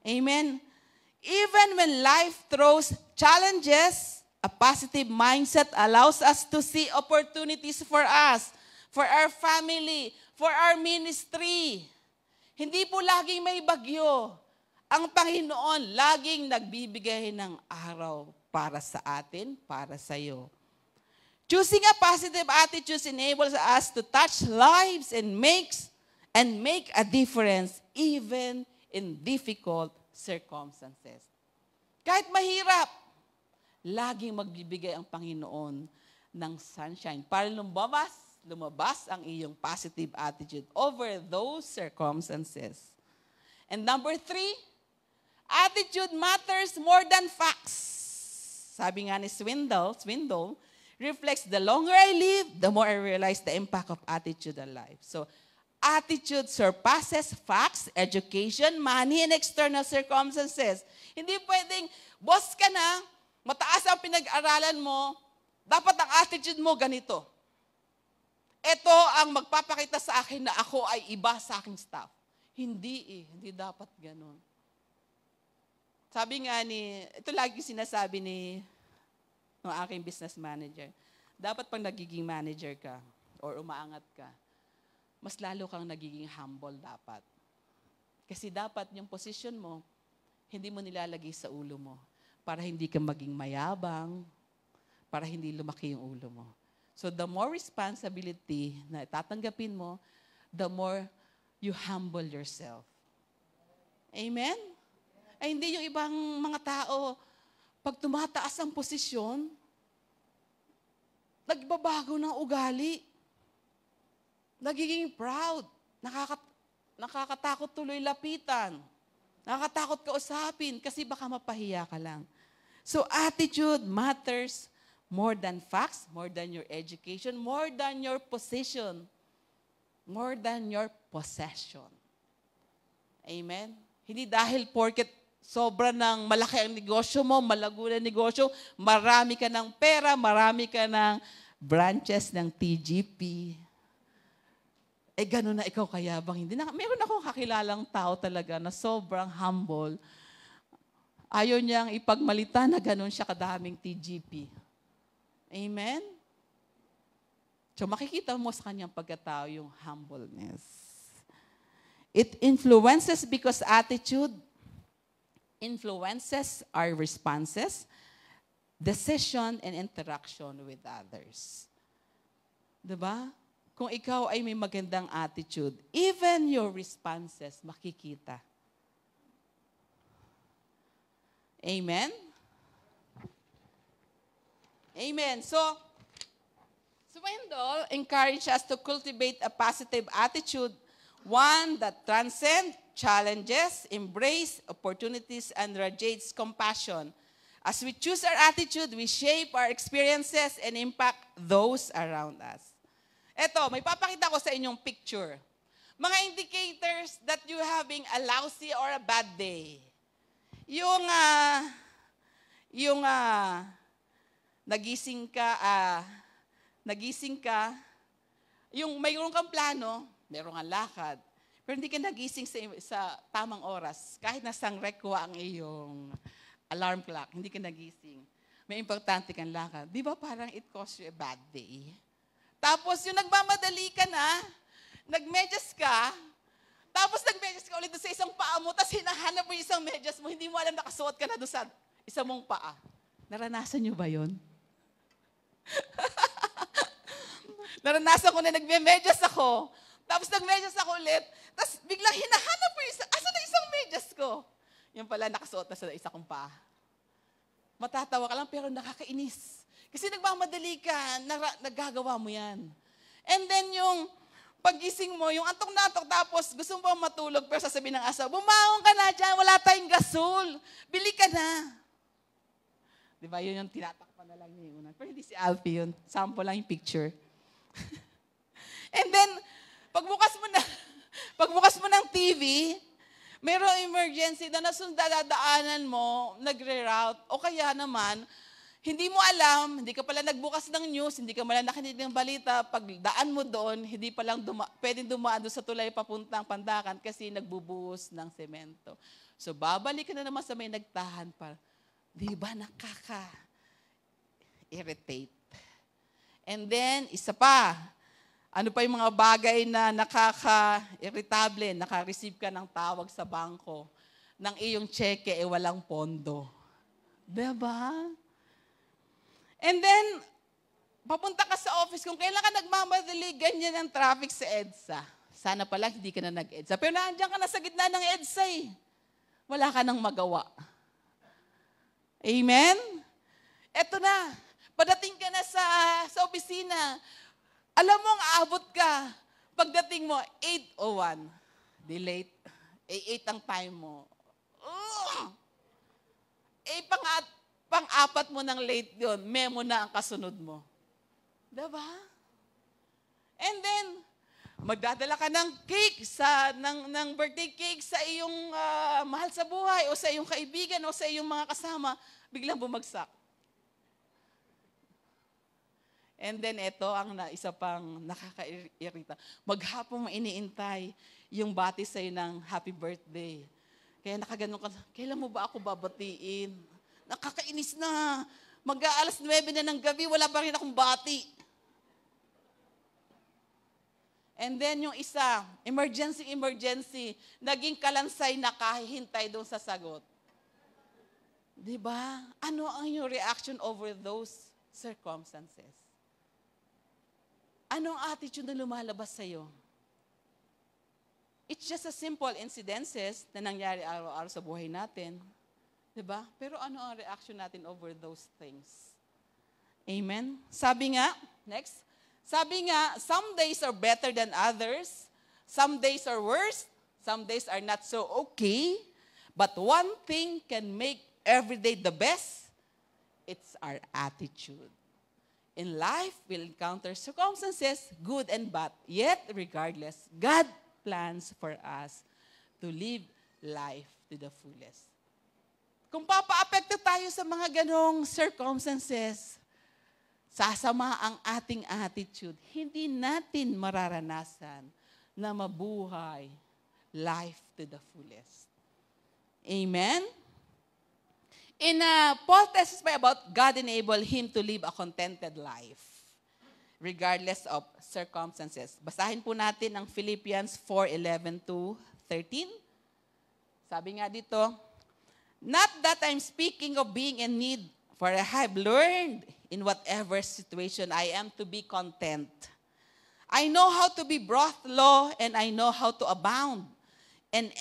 Amen? Even when life throws challenges, a positive mindset allows us to see opportunities for us, for our family, for our ministry. Hindi po laging may bagyo. Ang Panginoon laging nagbibigay ng araw para sa atin, para sa iyo. Choosing a positive attitude enables us to touch lives and make a difference even in difficult circumstances. Kahit mahirap, laging magbibigay ang Panginoon ng sunshine para lumabas ang iyong positive attitude over those circumstances. And number 3, attitude matters more than facts. Sabi nga ni Swindoll, reflects the longer I live, the more I realize the impact of attitude on life. So, attitude surpasses facts, education, money, and external circumstances. Hindi pwedeng, boss ka na, mataas ang pinag-aralan mo, dapat ang attitude mo ganito. Ito ang magpapakita sa akin na ako ay iba sa aking staff. Hindi dapat ganun. Sabi nga ito lagi sinasabi ng aking business manager, dapat pag nagiging manager ka or umaangat ka, mas lalo kang nagiging humble dapat. Kasi dapat yung position mo, hindi mo nilalagay sa ulo mo para hindi ka maging mayabang, para hindi lumaki yung ulo mo. So the more responsibility na tatanggapin mo, the more you humble yourself. Amen? Ay hindi yung ibang mga tao, pag tumataas ang posisyon, nagbabago ng ugali. Nagiging proud. Nakakatakot tuloy lapitan. Nakakatakot kausapin kasi baka mapahiya ka lang. So attitude matters more than facts, more than your education, more than your position, more than your possession. Amen? Hindi dahil porket sobra ng malaki ang negosyo mo, malago na negosyo, marami ka ng pera, marami ka ng branches ng TGP. Ganun na ikaw kayabang. Hindi na, meron akong kakilalang tao talaga na sobrang humble. Ayaw niyang ipagmalita na ganun siya kadaming TGP. Amen? So makikita mo sa kanyang pagkatao yung humbleness. It influences because attitude influences our responses, decision, and interaction with others. Diba? Kung ikaw ay may magandang attitude, even your responses makikita. Amen? Amen. So Swindoll encourages us to cultivate a positive attitude, one that transcends challenges, embrace opportunities, and radiates compassion. As we choose our attitude, we shape our experiences and impact those around us. Eto, may papakita ko sa inyong picture. Mga indicators that you're having a lousy or a bad day. Yung nagising ka, yung mayroon kang plano, mayroon kang lakad, pero hindi ka nagising sa tamang oras. Kahit nasang rekwa ang iyong alarm clock, hindi ka nagising. May importante kang lakad. Di ba parang it caused you a bad day? Tapos yung nagmamadali ka na, nagmedyas ka, tapos nagmedyas ka ulit sa isang paa mo, tapos hinahanap mo yung isang medyas mo, hindi mo alam nakasuot ka na doon sa isa mong paa. Naranasan nyo ba yun? Naranasan ko na nagmemedyas ako, tapos nagmedyas ako ulit, tapos biglang hinahanap mo yung asa na isang medyas ko? Yung pala nakasuot na sa isa kong paa. Matatawa ka lang pero nakakainis. Kasi nagmamadali ka, nagagawa mo yan. And then yung pagising mo, yung antok na antok, tapos gusto mo pa matulog, pero sasabihin ng asawa, bumangon ka na dyan, wala tayong gasol. Bili ka na. Di ba, yun yung tinatakpan na lang niya yung una. Pero hindi si Alfie yun. Sample lang yung picture. And then, pagbukas mo ng TV, mayroong emergency na dadaanan mo, nagre-route, o kaya naman, hindi mo alam, hindi ka pala nagbukas ng news, hindi ka pala nakinig ng balita, pag daan mo doon, hindi palang pwedeng dumaan doon sa tulay papuntang Pandakan kasi nagbubuhos ng semento. So, babalik ka na naman sa may nagtahan pa. Di ba nakaka-irritate? And then, isa pa, ano pa yung mga bagay na nakaka-irritable, naka-receive ka ng tawag sa bangko, ng iyong cheque walang pondo. Diba? And then, papunta ka sa office, kung kailan ka nagmamadali, ganyan ang traffic sa EDSA. Sana pala hindi ka na nag-EDSA. Pero nandiyan ka na sa gitna ng EDSA eh. Wala ka nang magawa. Amen? Eto na, padating ka na sa opisina, alam mo, aabot ka. Pagdating mo, 8:01. Late. 8 ang time mo. Pang-apat mo ng late yun, memo na ang kasunod mo. Diba? And then, magdadala ka ng cake, ng birthday cake sa iyong mahal sa buhay o sa iyong kaibigan o sa iyong mga kasama, biglang bumagsak. And then ito ang isa pang nakakairita. Maghapon mo iniintay yung bati sa'yo ng happy birthday. Kaya nakaganon ka, kailan mo ba ako babatiin? Nakakainis na. Mag-aalas 9 na ng gabi, wala pa rin akong bati. And then yung isa, emergency, naging kalansay na kahihintay doon sa sagot. Diba? Ano ang yung reaction over those circumstances? Anong attitude na lumalabas sa'yo? It's just a simple incidences na nangyari araw-araw sa buhay natin. Diba? Pero ano ang reaction natin over those things? Amen? Sabi nga, next, some days are better than others, some days are worse, some days are not so okay, but one thing can make every day the best, it's our attitude. In life, we'll encounter circumstances, good and bad, yet regardless, God plans for us to live life to the fullest. Kung papaapekto tayo sa mga ganong circumstances, sasama ang ating attitude, hindi natin mararanasan na mabuhay life to the fullest. Amen? Paul testifies about God enable him to live a contented life, regardless of circumstances. Basahin po natin ang Philippians 4:11-13. Sabi nga dito, not that I'm speaking of being in need, for I have learned in whatever situation I am to be content. I know how to be brought low, and I know how to abound. In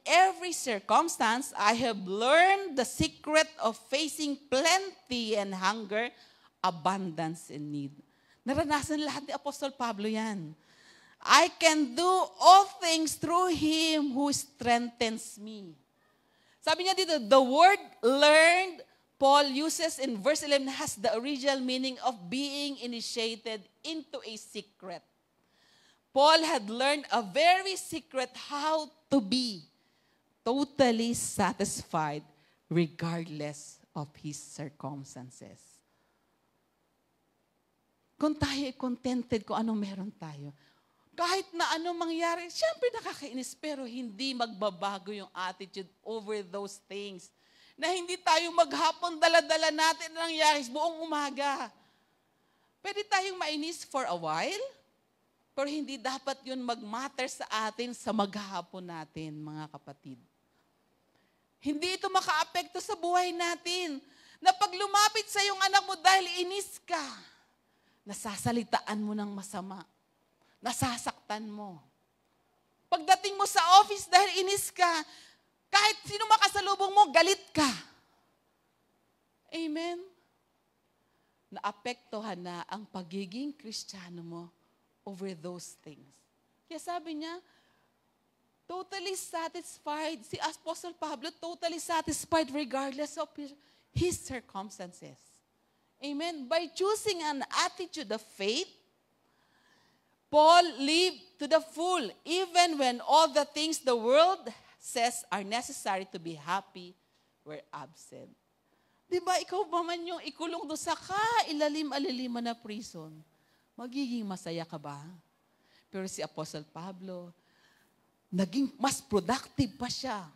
every circumstance, I have learned the secret of facing plenty and hunger, abundance and need. Naranasan lahat ni Apostol Pablo yan. I can do all things through Him who strengthens me. Sabi niya dito, the word learned, Paul uses in verse 11 has the original meaning of being initiated into a secret. Paul had learned a very secret how to be totally satisfied regardless of his circumstances. Kung tayo contented kung anong meron tayo, kahit na anong mangyari, syempre nakakainis, pero hindi magbabago yung attitude over those things. Na hindi tayo maghapon dala-dala natin ang nangyari buong umaga. Pwede tayong mainis for a while, pero hindi dapat yun mag-matter sa atin sa maghapon natin, mga kapatid. Hindi ito maka-apekto sa buhay natin. Na pag lumapit sa iyong anak mo dahil inis ka, nasasalitaan mo ng masama. Nasasaktan mo. Pagdating mo sa office dahil inis ka, kahit sino makasalubong mo, galit ka. Amen? Naapektuhan na ang pagiging Kristiyano mo over those things. Kaya sabi niya, totally satisfied. Si Apostle Pablo, totally satisfied regardless of his circumstances. Amen? By choosing an attitude of faith, Paul lived to the full, even when all the things the world says are necessary to be happy were absent. Diba, ikaw ba man yung ikulong doon sa kailalim-alilima na prison? Magiging masaya ka ba? Pero si Apostle Pablo, naging mas productive pa siya.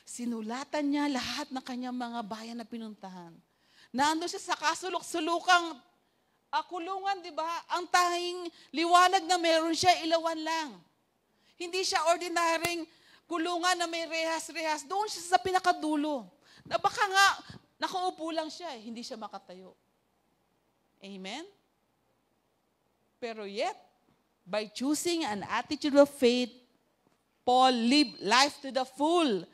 Sinulatan niya lahat ng kanyang mga bayan na pinuntahan. Nandun siya sa kasulok-sulukang kulungan, di ba? Ang tanging liwanag na meron siya, ilawan lang. Hindi siya ordinaryong kulungan na may rehas-rehas. Doon siya sa pinakadulo. Na baka nga, nakaupo lang siya, hindi siya makatayo. Amen? Pero yet, by choosing an attitude of faith, Paul lived life to the full.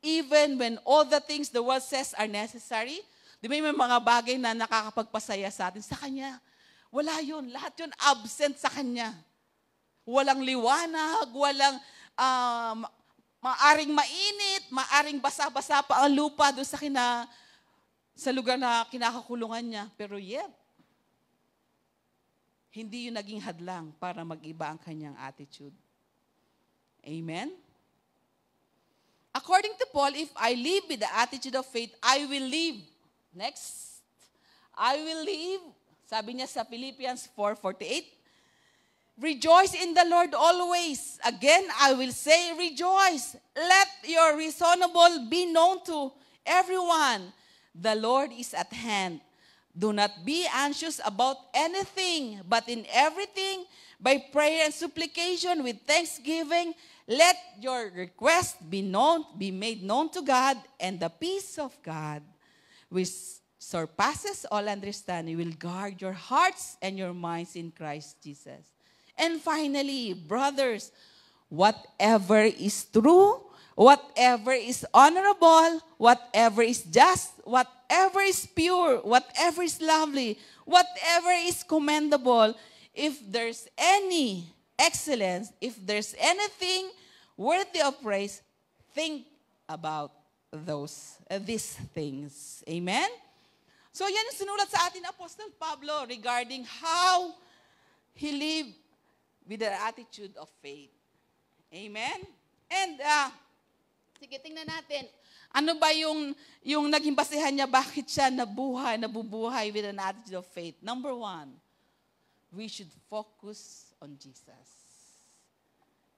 Even when all the things the world says are necessary, di ba may mga bagay na nakakapagpasaya sa atin? Sa kanya, wala yun. Lahat yun absent sa kanya. Walang liwanag, walang maaring mainit, maaring basa-basa pa ang lupa doon sa lugar na kinakakulungan niya. Pero yet, hindi yun naging hadlang para mag-iba ang kanyang attitude. Amen? According to Paul, if I live with the attitude of faith, I will live. Next. I will live. Sabi niya sa Philippians 4:48, rejoice in the Lord always. Again, I will say rejoice. Let your reasonable be known to everyone. The Lord is at hand. Do not be anxious about anything, but in everything, by prayer and supplication with thanksgiving, let your request be made known to God, and the peace of God, which surpasses all understanding, will guard your hearts and your minds in Christ Jesus. And finally, brothers, whatever is true, whatever is honorable, whatever is just, whatever is pure, whatever is lovely, whatever is commendable, if there's any excellence, if there's anything worthy of praise, think about these things. Amen? So yan yung sinulat sa atin Apostle Pablo regarding how he lived with the attitude of faith. Amen? And, sige, tingnan natin. Ano ba yung naging basehan niya? Bakit siya nabubuhay with an attitude of faith? Number 1, we should focus on Jesus.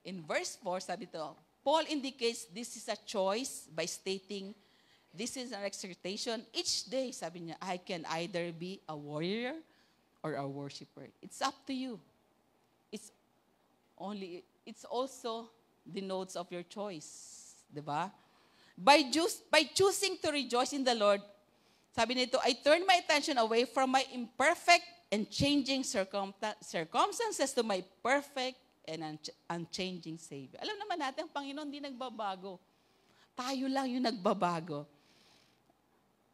In verse 4, sabi ito, Paul indicates this is a choice by stating, this is an exhortation. Each day, sabi niya, I can either be a warrior or a worshiper. It's up to you. It's also the notes of your choice. Diba? By choosing to rejoice in the Lord, sabi nito, I turn my attention away from my imperfect and changing circumstances to my perfect and unchanging Savior. Alam naman natin, ang Panginoon hindi nagbabago. Tayo lang yung nagbabago.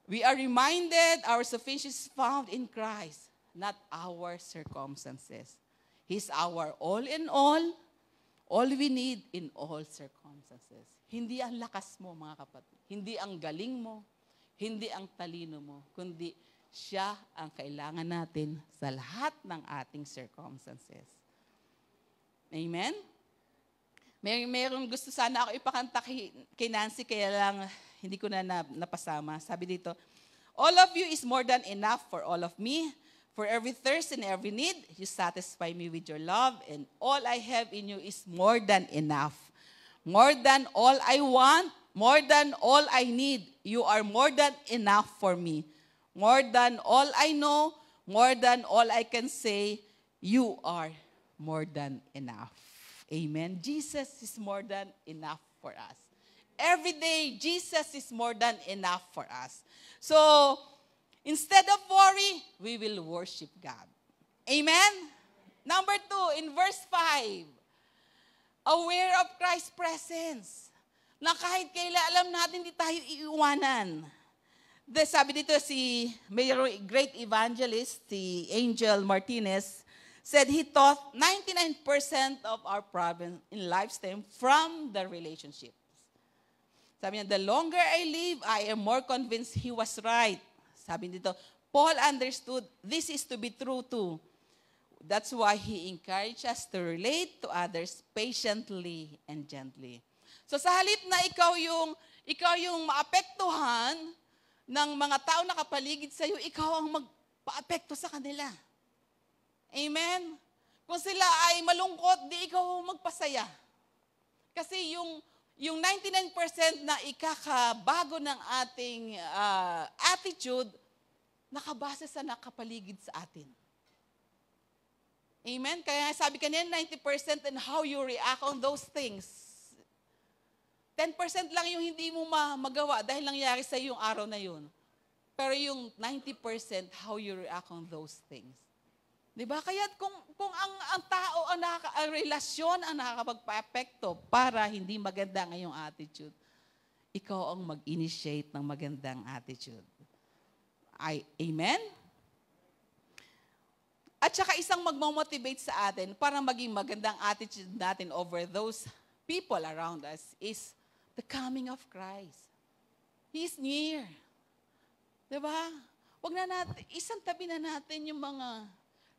We are reminded our sufficiency is found in Christ, not our circumstances. He's our all in all we need in all circumstances. Hindi ang lakas mo, mga kapatid. Hindi ang galing mo. Hindi ang talino mo. Kundi siya ang kailangan natin sa lahat ng ating circumstances. Amen? Mayroong gusto sana ako ipakanta kay Nancy, kaya lang hindi ko na napasama. Sabi dito, all of you is more than enough for all of me. For every thirst and every need, you satisfy me with your love, and all I have in you is more than enough. More than all I want, more than all I need, you are more than enough for me. More than all I know, more than all I can say, you are more than enough. Amen. Jesus is more than enough for us. Every day, Jesus is more than enough for us. So, instead of worry, we will worship God. Amen? Number 2, in verse 5, aware of Christ's presence. Na kahit kailan alam natin, hindi tayo iiwanan. Sabi dito mayroong great evangelist, si Angel Martinez, said he thought 99% of our problems in life stem from the relationships. Sabi niya, the longer I live, I am more convinced he was right. Sabi dito, Paul understood this is to be true too. That's why he encouraged us to relate to others patiently and gently. So sa halip na ikaw yung maapektuhan ng mga tao na kapaligid sa iyo, ikaw ang magpa-apekto sa kanila. Amen? Kung sila ay malungkot, di ikaw ang magpasaya. Kasi yung 99% na ikakabago ng ating attitude, nakabase sa nakapaligid sa atin. Amen? Kaya sabi kanina, 90% and how you react on those things. 10% lang yung hindi mo magawa dahil nangyari sa yung araw na yun. Pero yung 90%, how you react on those things. Diba? Kaya kung ang tao, ang relasyon ang nakakapagpa-apekto para hindi maganda ang iyong attitude, ikaw ang mag-initiate ng magandang attitude. Amen? At saka isang magmamotivate sa atin para maging magandang attitude natin over those people around us is the coming of Christ. He is near. Diba? Wag na natin, isang tabi na natin yung mga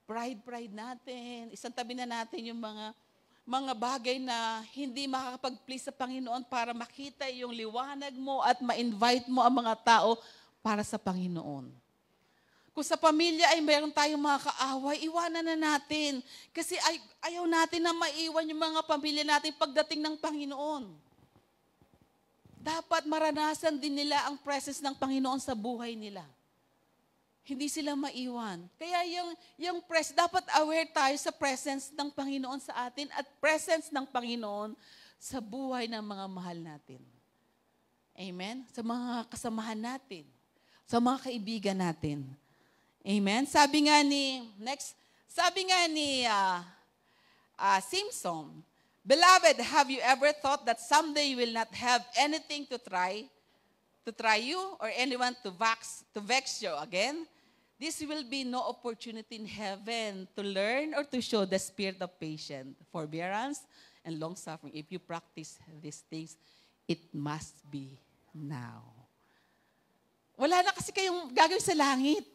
pride natin. Isang tabi na natin yung mga bagay na hindi makakapag-please sa Panginoon para makita yung liwanag mo at ma-invite mo ang mga tao para sa Panginoon. Kung sa pamilya ay mayroon tayong mga kaaway, iwanan na natin. Kasi ayaw natin na maiwan yung mga pamilya natin pagdating ng Panginoon. Dapat maranasan din nila ang presence ng Panginoon sa buhay nila. Hindi sila maiwan. Kaya dapat aware tayo sa presence ng Panginoon sa atin at presence ng Panginoon sa buhay ng mga mahal natin. Amen? Sa mga kasamahan natin. Sa mga kaibigan natin. Amen? Sabi nga ni Simpson, "Beloved, have you ever thought that someday you will not have anything to try you or anyone to vex you again? This will be no opportunity in heaven to learn or to show the spirit of patience, forbearance, and long-suffering. If you practice these things, it must be now." Wala na kasi kayong gagawin sa langit.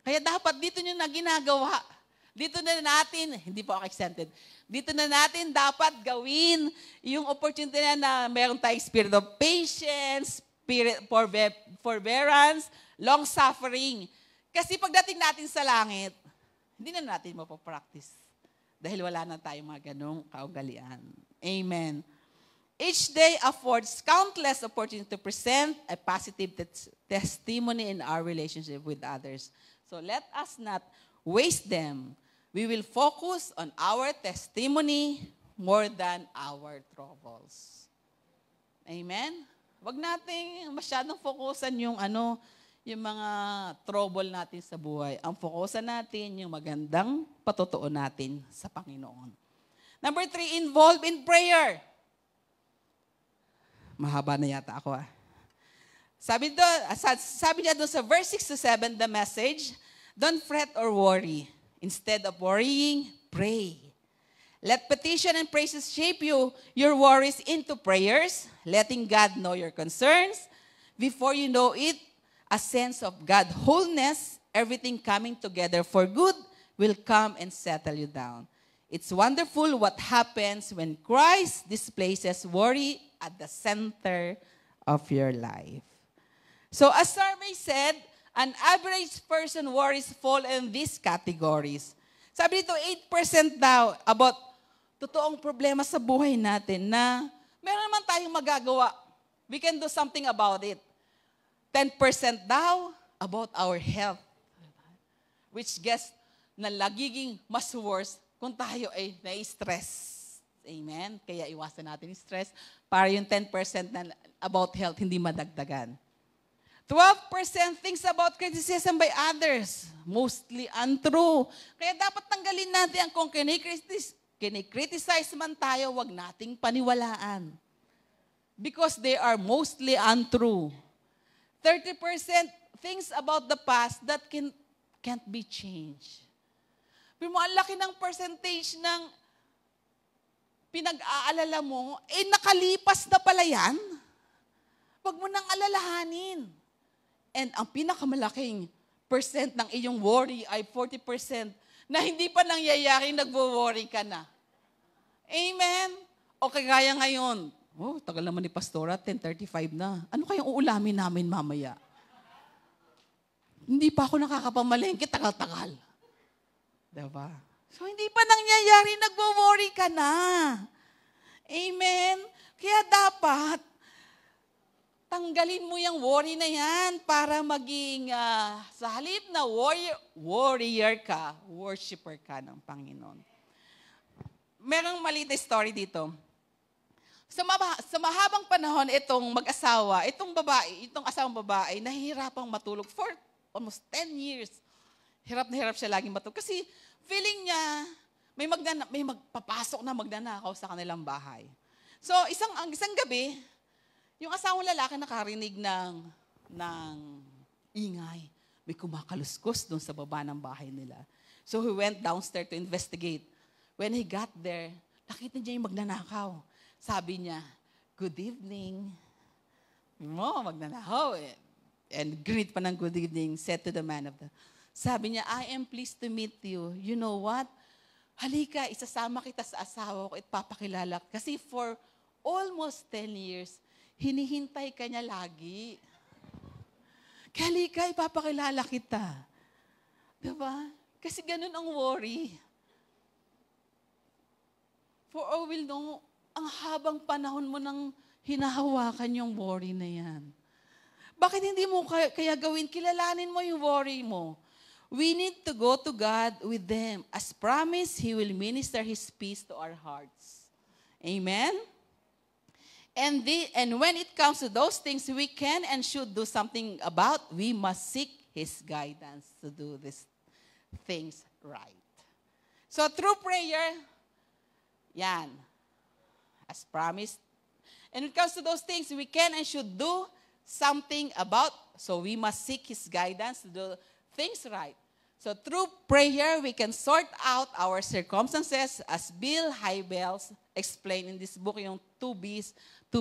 Kaya dapat dito nyo na ginagawa. Dito na natin, hindi po ako exempted, dito na natin dapat gawin yung opportunity na meron tayong spirit of patience, spirit forbearance, long-suffering. Kasi pagdating natin sa langit, hindi na natin mapapractice. Dahil wala na tayong mga ganong kaugalian. Amen. Each day affords countless opportunities to present a positive testimony in our relationship with others. So let us not waste them. We will focus on our testimony more than our troubles. Amen? Huwag nating masyadong fokusan yung mga trouble natin sa buhay. Ang fokusan natin yung magandang patotoo natin sa Panginoon. Number 3, involve in prayer. Mahaba na yata ako Sabi niya doon sa verse 6 to 7, the message, "Don't fret or worry. Instead of worrying, pray. Let petition and praises shape your worries into prayers, letting God know your concerns. Before you know it, a sense of God wholeness, everything coming together for good, will come and settle you down. It's wonderful what happens when Christ displaces worry at the center of your life." So a survey said, an average person worries fall in these categories. Sabi dito, 8% daw about totoong problema sa buhay natin na meron naman tayong magagawa. We can do something about it. 10% daw about our health. Which gets na lagiging mas worse kung tayo ay na-stress. Amen? Kaya iwasan natin yung stress para yung 10% na about health hindi madagdagan. 12% thinks about criticism by others. Mostly untrue. Kaya dapat tanggalin natin kung kinikriticize man tayo, wag nating paniwalaan. Because they are mostly untrue. 30% thinks about the past that can't be changed. Pero ang laki ng percentage ng pinag-aalala mo, nakalipas na pala yan. Wag mo nang alalahanin. And ang pinakamalaking percent ng iyong worry ay 40% na hindi pa nangyayari, nagwo-worry ka na. Amen? O kagaya ngayon, tagal naman ni Pastora, 10:35 na. Ano kayang uulamin namin mamaya? Hindi pa ako nakakapamalengke, tagal-tagal. Diba? So hindi pa nangyayari, nagwo-worry ka na. Amen? Kaya dapat, tanggalin mo yung worry na yan para maging sa halip na warrior ka, worshiper ka ng Panginoon. Merong maliit na story dito. Sa mahabang panahon, itong mag-asawa, itong asawang babae, nahihirapang matulog for almost 10 years. Hirap na hirap siya laging matulog. Kasi feeling niya, may magpapasok na magnanakaw sa kanilang bahay. So, isang gabi, yung asawang lalaki nakarinig ng ingay. May kumakaluskos doon sa baba ng bahay nila. So he went downstairs to investigate. When he got there, nakita niya yung magnanakaw. Sabi niya, "Good evening." Magnanakaw. And greet pa ng good evening, said to the man Sabi niya, I am pleased to meet you. You know what? Halika, isasama kita sa asawa ko at papakilala. Kasi for almost 10 years, hinihintay ka niya lagi. Kaya halika, ipapakilala kita. Diba? Kasi ganun ang worry. For all will know, ang habang panahon mo nang hinahawakan yung worry na yan. Bakit hindi mo kaya gawin? Kilalanin mo yung worry mo. We need to go to God with them. As promised, He will minister His peace to our hearts. Amen? And when it comes to those things we can and should do something about, we must seek His guidance to do these things right. So through prayer, yan, as promised. And when it comes to those things we can and should do something about, so we must seek His guidance to do things right. So through prayer, we can sort out our circumstances as Bill Hybels explained in this book, yung too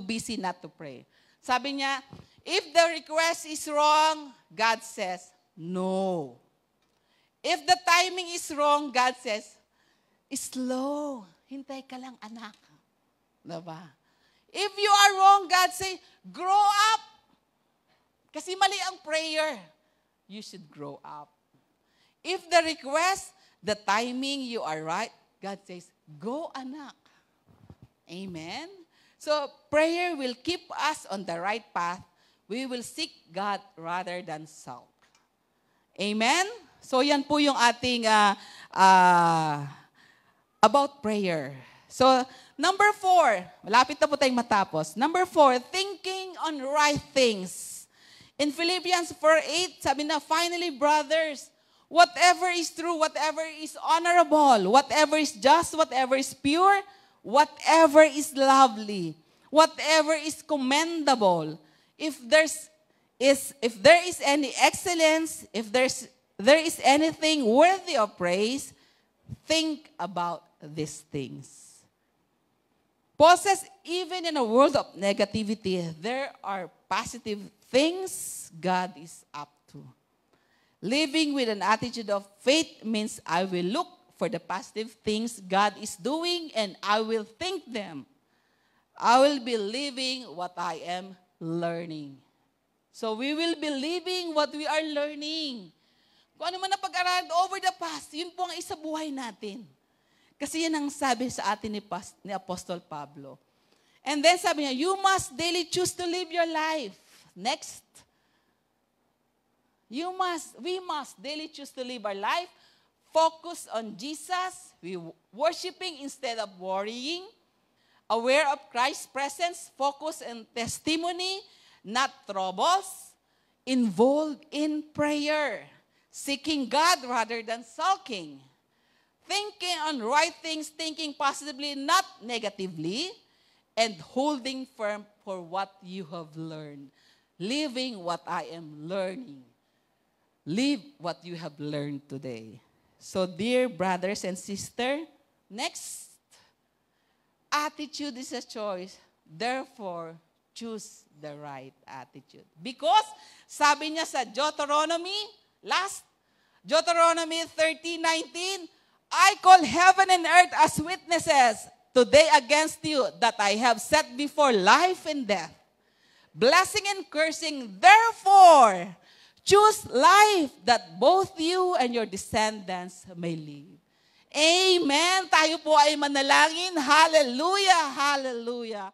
busy not to pray. Sabi niya, if the request is wrong, God says, no. If the timing is wrong, God says, slow. Hintay ka lang, anak. Diba? If you are wrong, God say, grow up. Kasi mali ang prayer. You should grow up. If the request, the timing, you are right, God says, go, anak. Amen? So, prayer will keep us on the right path. We will seek God rather than sulk. Amen? So, yan po yung ating about prayer. So, number 4, malapit na po tayong matapos. Number 4, thinking on right things. In Philippians 4:8, sabi na, finally, brothers, whatever is true, whatever is honorable, whatever is just, whatever is pure, whatever is lovely, whatever is commendable, if there is any excellence, if there is anything worthy of praise, think about these things. Paul says, even in a world of negativity, there are positive things God is up to. Living with an attitude of faith means I will look for the positive things God is doing and I will think them. I will be living what I am learning. So we will be living what we are learning. Kung ano man na pag-aralan over the past, yun po ang isa buhay natin. Kasi yan ang sabi sa atin ni Apostol Pablo. And then sabi niya, you must daily choose to live your life. Next. We must daily choose to live our life. Focus on Jesus. We worshiping instead of worrying. Aware of Christ's presence. Focus on testimony, not troubles. Involved in prayer. Seeking God rather than sulking. Thinking on right things, thinking positively, not negatively, and holding firm for what you have learned. Living what I am learning. Live what you have learned today. So, dear brothers and sisters, next, attitude is a choice. Therefore, choose the right attitude. Because, sabi niya sa Deuteronomy 30:19, I call heaven and earth as witnesses today against you that I have set before life and death, blessing and cursing. Therefore, choose life that both you and your descendants may live. Amen. Tayo po ay manalangin. Hallelujah. Hallelujah.